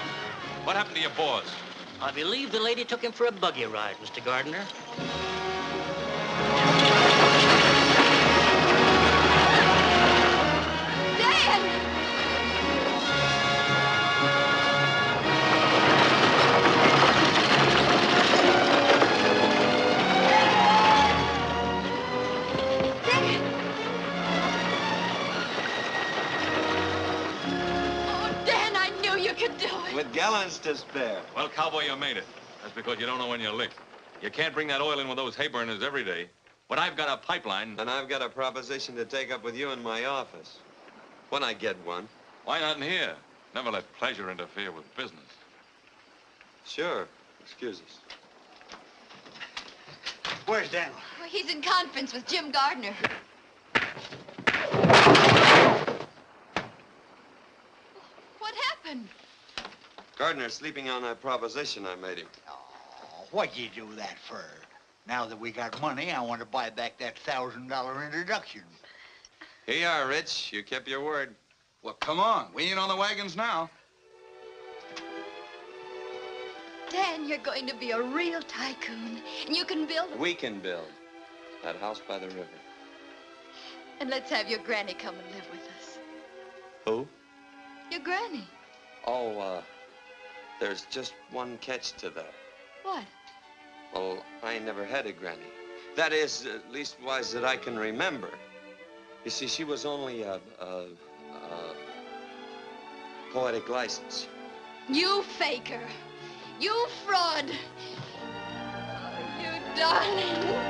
what happened to your boss? I believe the lady took him for a buggy ride, Mr. Gardner. With gallons to spare. Well, cowboy, you made it. That's because you don't know when you're licked. You can't bring that oil in with those hay burners every day. But I've got a pipeline. And I've got a proposition to take up with you in my office. When I get one. Why not in here? Never let pleasure interfere with business. Sure. Excuse us. Where's Daniel? Well, he's in conference with Jim Gardner. What happened? Gardner's sleeping on that proposition I made him. Oh, what'd you do that for? Now that we got money, I want to buy back that $1,000 introduction. Here you are, Rich. You kept your word. Well, come on. We ain't on the wagons now. Dan, you're going to be a real tycoon. And you can build... We can build. That house by the river. And let's have your granny come and live with us. Who? Your granny. Oh, there's just one catch to that. What? Well, I never had a granny. That is, at leastwise, that I can remember. You see, she was only a poetic license. You faker. You fraud. Oh, you darling.